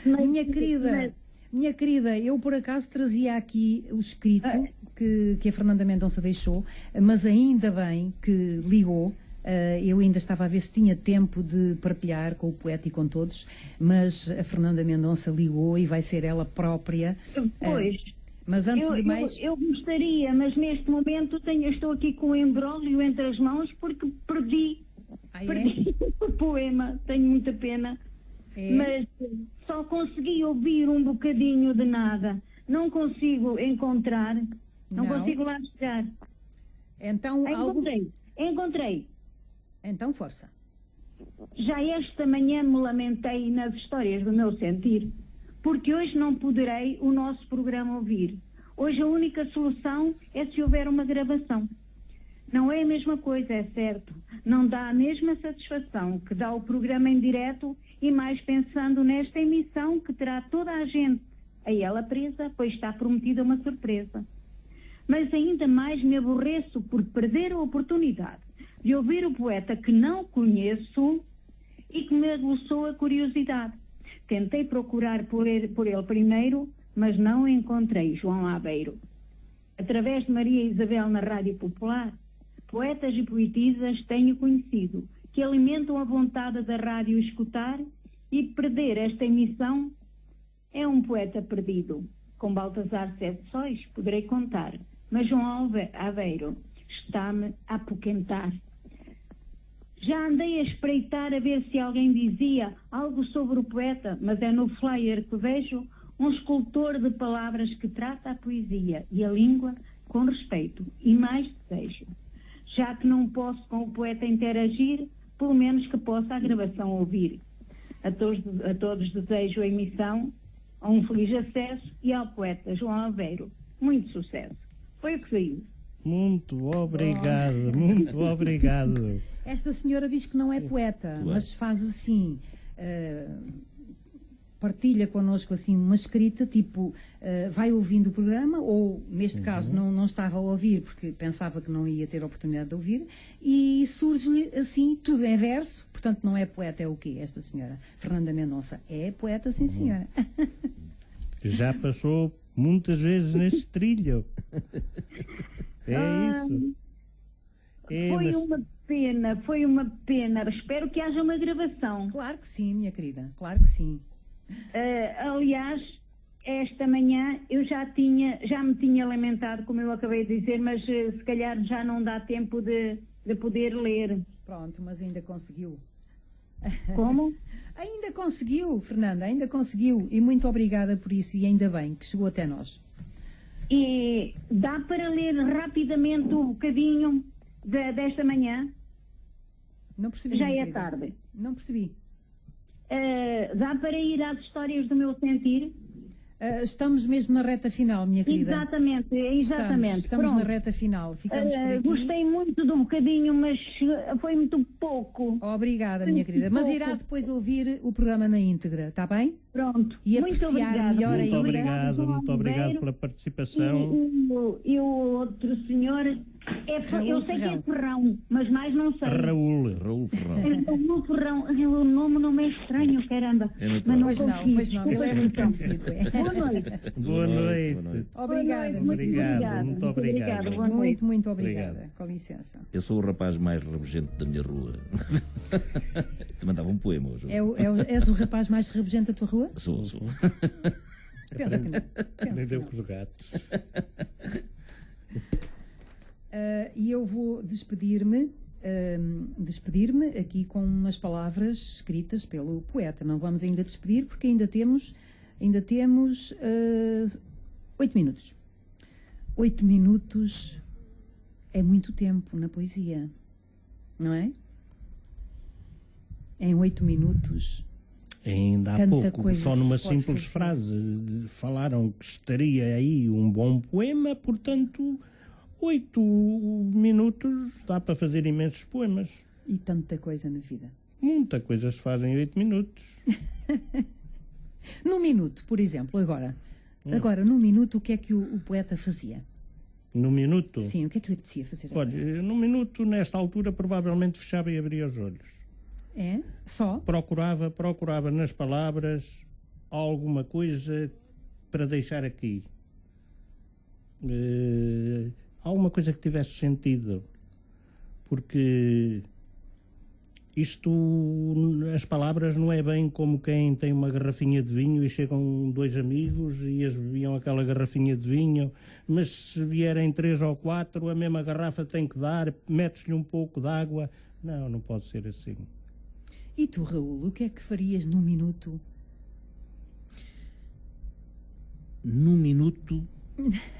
Minha querida, eu por acaso trazia aqui o escrito que a Fernanda Mendonça deixou, mas ainda bem que ligou. Eu ainda estava a ver se tinha tempo de partilhar com o poeta e com todos, mas a Fernanda Mendonça ligou e vai ser ela própria. Pois. Mas antes de mais... Eu gostaria, mas neste momento estou aqui com o embrólio entre as mãos porque perdi o poema. Tenho muita pena. Mas só consegui ouvir um bocadinho de nada. Não consigo encontrar. Não consigo lá chegar. Então, Encontrei. Então, força. Já esta manhã me lamentei nas histórias do meu sentir, porque hoje não poderei o nosso programa ouvir. Hoje a única solução é se houver uma gravação. Não é a mesma coisa, é certo. Não dá a mesma satisfação que dá o programa em direto, e mais pensando nesta emissão que terá toda a gente a ela presa, pois está prometida uma surpresa. Mas ainda mais me aborreço por perder a oportunidade de ouvir o poeta que não conheço e que me aguçou a curiosidade. Tentei procurar por ele primeiro, mas não encontrei João Aveiro. Através de Maria Isabel na Rádio Popular, poetas e poetisas tenho conhecido que alimentam a vontade da rádio escutar, e perder esta emissão é um poeta perdido. Com Baltazar Sete Sóis poderei contar, mas João Aveiro está-me a apoquentar. Já andei a espreitar a ver se alguém dizia algo sobre o poeta, mas é no flyer que vejo um escultor de palavras que trata a poesia e a língua com respeito e mais desejo. Já que não posso com o poeta interagir, pelo menos que possa a gravação ouvir. A todos desejo a emissão, a um feliz acesso, e ao poeta João Aveiro muito sucesso. Foi o que saiu. Muito obrigado. Esta senhora diz que não é poeta, mas faz assim, partilha connosco assim uma escrita, tipo, vai ouvindo o programa, ou neste caso não estava a ouvir porque pensava que não ia ter a oportunidade de ouvir, e surge-lhe assim, tudo em verso. Portanto, não é poeta, é o quê esta senhora? Fernanda Mendonça é poeta, sim senhora. Já passou muitas vezes nesse trilho. É isso. Foi uma pena. Espero que haja uma gravação. Claro que sim, minha querida, claro que sim. Aliás, esta manhã eu já me tinha lamentado, como eu acabei de dizer, mas se calhar já não dá tempo de poder ler. Pronto, mas ainda conseguiu. Como? Ainda conseguiu, Fernanda, ainda conseguiu. E muito obrigada por isso, e ainda bem que chegou até nós. E dá para ler rapidamente um bocadinho desta manhã? Não percebi. Já é tarde. Não percebi. Dá para ir às histórias do meu sentir? Estamos mesmo na reta final, minha querida. Exatamente. Estamos na reta final. Ficamos por aqui. Gostei muito de um bocadinho, mas foi muito pouco. Obrigada, minha querida. Mas irá depois ouvir o programa na íntegra, está bem? Pronto. E muito apreciar melhor ainda. Muito obrigado pela participação. E o outro senhor Eu sei que é Ferrão, mas mais não sei. Raul Ferrão. Raul Ferrão, o nome não é estranho, caramba. Mas não pois não, ele é muito conhecido. Boa noite. Boa noite. Obrigada. Muito obrigado. Muito obrigada. Com licença. Eu sou o rapaz mais rabugento da minha rua. Te mandava um poema hoje. És o rapaz mais rabugento da tua rua? Sou. Penso que não. Nem deu com os gatos. E eu vou despedir-me aqui com umas palavras escritas pelo poeta. Não vamos ainda despedir porque ainda temos 8 minutos. 8 minutos é muito tempo na poesia, não é? Em 8 minutos. Ainda há pouco, só numa simples fazer. frase, falaram que estaria aí um bom poema, portanto, 8 minutos dá para fazer imensos poemas. E tanta coisa na vida. Muita coisa se faz em 8 minutos. Num minuto, por exemplo, agora, num minuto, o que é que o poeta fazia? No minuto? Sim, o que é que lhe apetecia fazer agora? Olha, no minuto, nesta altura, provavelmente fechava e abria os olhos. É? Só? Procurava nas palavras alguma coisa para deixar aqui. Alguma coisa que tivesse sentido. Porque as palavras não é bem como quem tem uma garrafinha de vinho e chegam 2 amigos e eles bebiam aquela garrafinha de vinho, mas se vierem 3 ou 4, a mesma garrafa tem que dar, metes-lhe um pouco de água. Não pode ser assim. E tu, Raul, o que é que farias num minuto? Num minuto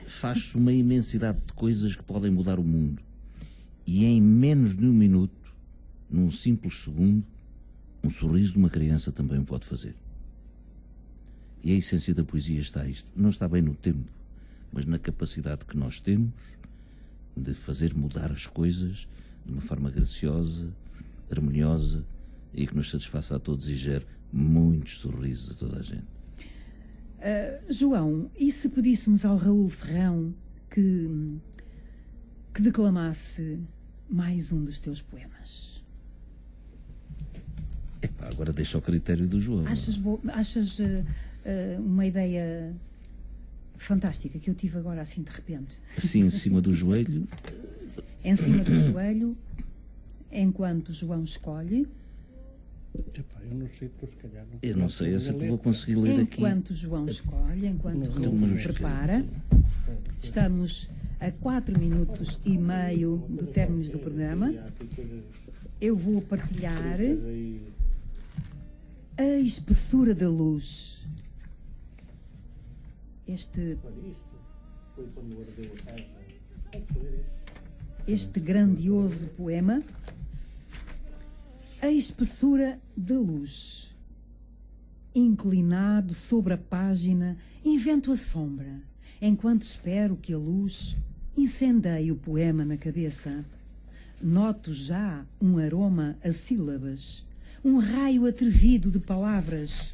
faz-se uma imensidade de coisas que podem mudar o mundo. E em menos de um minuto, num simples segundo, um sorriso de uma criança também o pode fazer. E a essência da poesia está isto. Não está bem no tempo, mas na capacidade que nós temos de fazer mudar as coisas de uma forma graciosa, harmoniosa, e que nos satisfaça a todos e gere muitos sorrisos a toda a gente. João, e se pedíssemos ao Raul Ferrão que declamasse mais um dos teus poemas? Epá, agora deixa ao critério do João. Achas uma ideia fantástica que eu tive agora assim de repente? Assim em cima do joelho? Em cima do joelho, enquanto João escolhe. Epá, eu não sei, se calhar não. Eu não sei, essa que vou conseguir ler aqui. Enquanto João escolhe, enquanto Raul se prepara, estamos a 4 minutos e meio do término do programa. Eu vou partilhar a espessura da luz. Este grandioso poema, a espessura da luz. Inclinado sobre a página, invento a sombra, enquanto espero que a luz incendeie o poema na cabeça. Noto já um aroma a sílabas, um raio atrevido de palavras,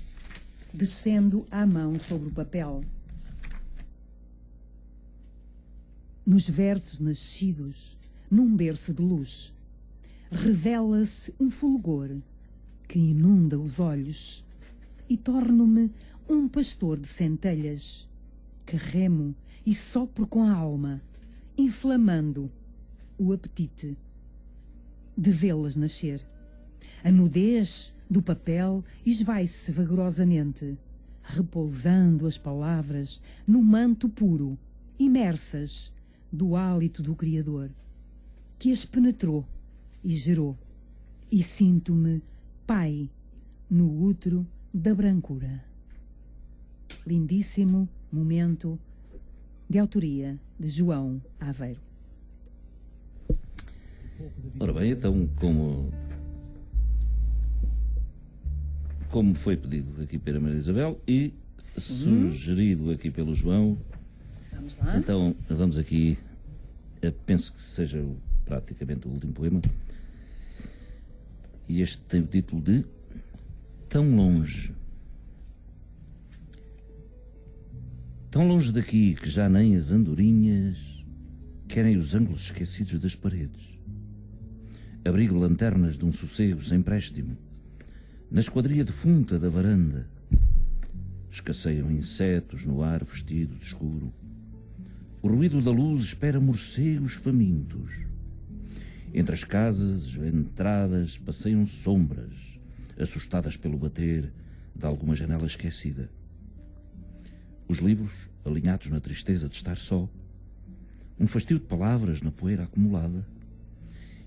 descendo à mão sobre o papel. Nos versos nascidos, num berço de luz, revela-se um fulgor que inunda os olhos e torno-me um pastor de centelhas que remo e sopro com a alma, inflamando o apetite de vê-las nascer. A nudez do papel esvai-se vagarosamente, repousando as palavras no manto puro, imersas do hálito do Criador, que as penetrou e gerou, e sinto-me pai no útero da brancura. Lindíssimo momento de autoria de João Aveiro. Ora bem, então, como foi pedido aqui pela Maria Isabel e sugerido aqui pelo João, vamos lá. Então vamos aqui, penso que seja praticamente o último poema, e este tem o título de Tão Longe. Tão longe daqui que já nem as andorinhas querem os ângulos esquecidos das paredes. Abrigo lanternas de um sossego sem préstimo. Na esquadria defunta da varanda escasseiam insetos no ar vestido de escuro. O ruído da luz espera morcegos famintos. Entre as casas esventradas passeiam sombras, assustadas pelo bater de alguma janela esquecida. Os livros alinhados na tristeza de estar só. Um fastio de palavras na poeira acumulada.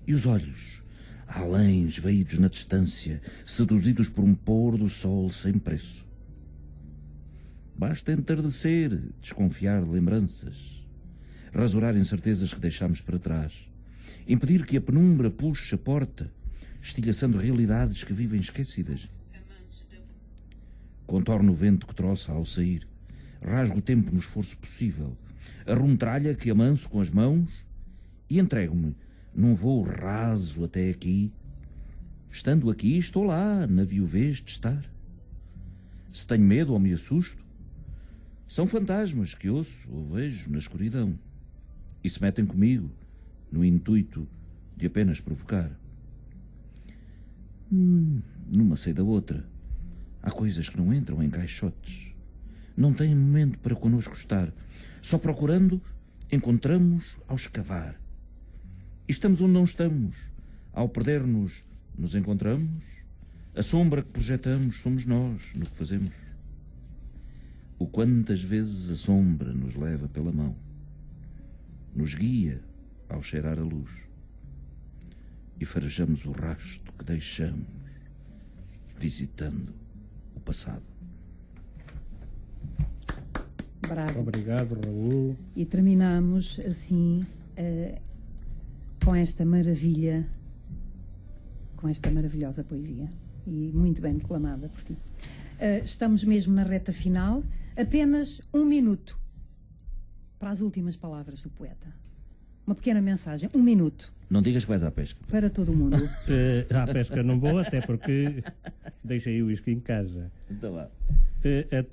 E os olhos, além esvaídos na distância, seduzidos por um pôr do sol sem preço. Basta entardecer, desconfiar de lembranças, rasurar incertezas que deixámos para trás, impedir que a penumbra puxe a porta, estilhaçando realidades que vivem esquecidas. Contorno o vento que troça ao sair, rasgo o tempo no esforço possível, arrumo tralha que amanso com as mãos e entrego-me num voo raso até aqui. Estando aqui, estou lá, na viuvez de estar. Se tenho medo ou me assusto, são fantasmas que ouço ou vejo na escuridão e se metem comigo no intuito de apenas provocar. Numa sei da outra. Há coisas que não entram em caixotes. Não têm momento para connosco estar. Só procurando, encontramos ao escavar. E estamos onde não estamos. Ao perder-nos, nos encontramos. A sombra que projetamos somos nós no que fazemos. O quantas vezes a sombra nos leva pela mão, nos guia ao cheirar a luz e farejamos o rasto que deixamos visitando o passado. Bravo. Obrigado, Raul. E terminamos assim com esta maravilhosa poesia e muito bem declamada por ti. Estamos mesmo na reta final. Apenas 1 minuto para as últimas palavras do poeta. Uma pequena mensagem, 1 minuto. Não digas que vais à pesca. Para todo o mundo. À pesca não vou, até porque deixei o whisky em casa. Então lá. A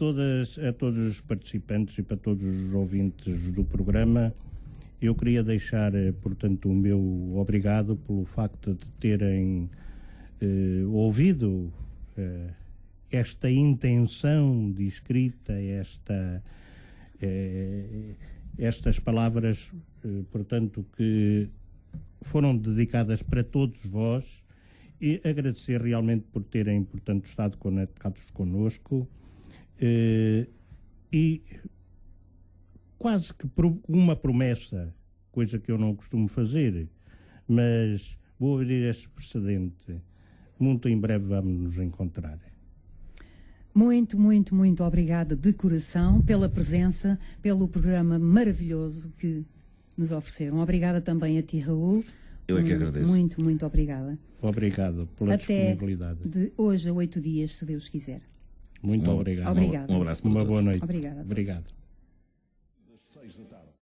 todos os participantes e para todos os ouvintes do programa, eu queria deixar, portanto, o meu obrigado pelo facto de terem ouvido esta intenção de escrita, estas palavras, portanto, que foram dedicadas para todos vós, e agradecer realmente por terem, portanto, estado conectados connosco, e quase que uma promessa, coisa que eu não costumo fazer, mas vou abrir este precedente. Muito em breve vamos nos encontrar. Muito, muito, muito obrigada de coração pela presença, pelo programa maravilhoso que nos ofereceram. Obrigada também a ti, Raul. Eu é que agradeço. Muito, muito obrigada. Obrigado pela disponibilidade. Até de hoje a 8 dias, se Deus quiser. Muito obrigado. Obrigada. Um abraço para Uma todos. boa noite. Obrigada. Obrigado. Das 6 da tarde.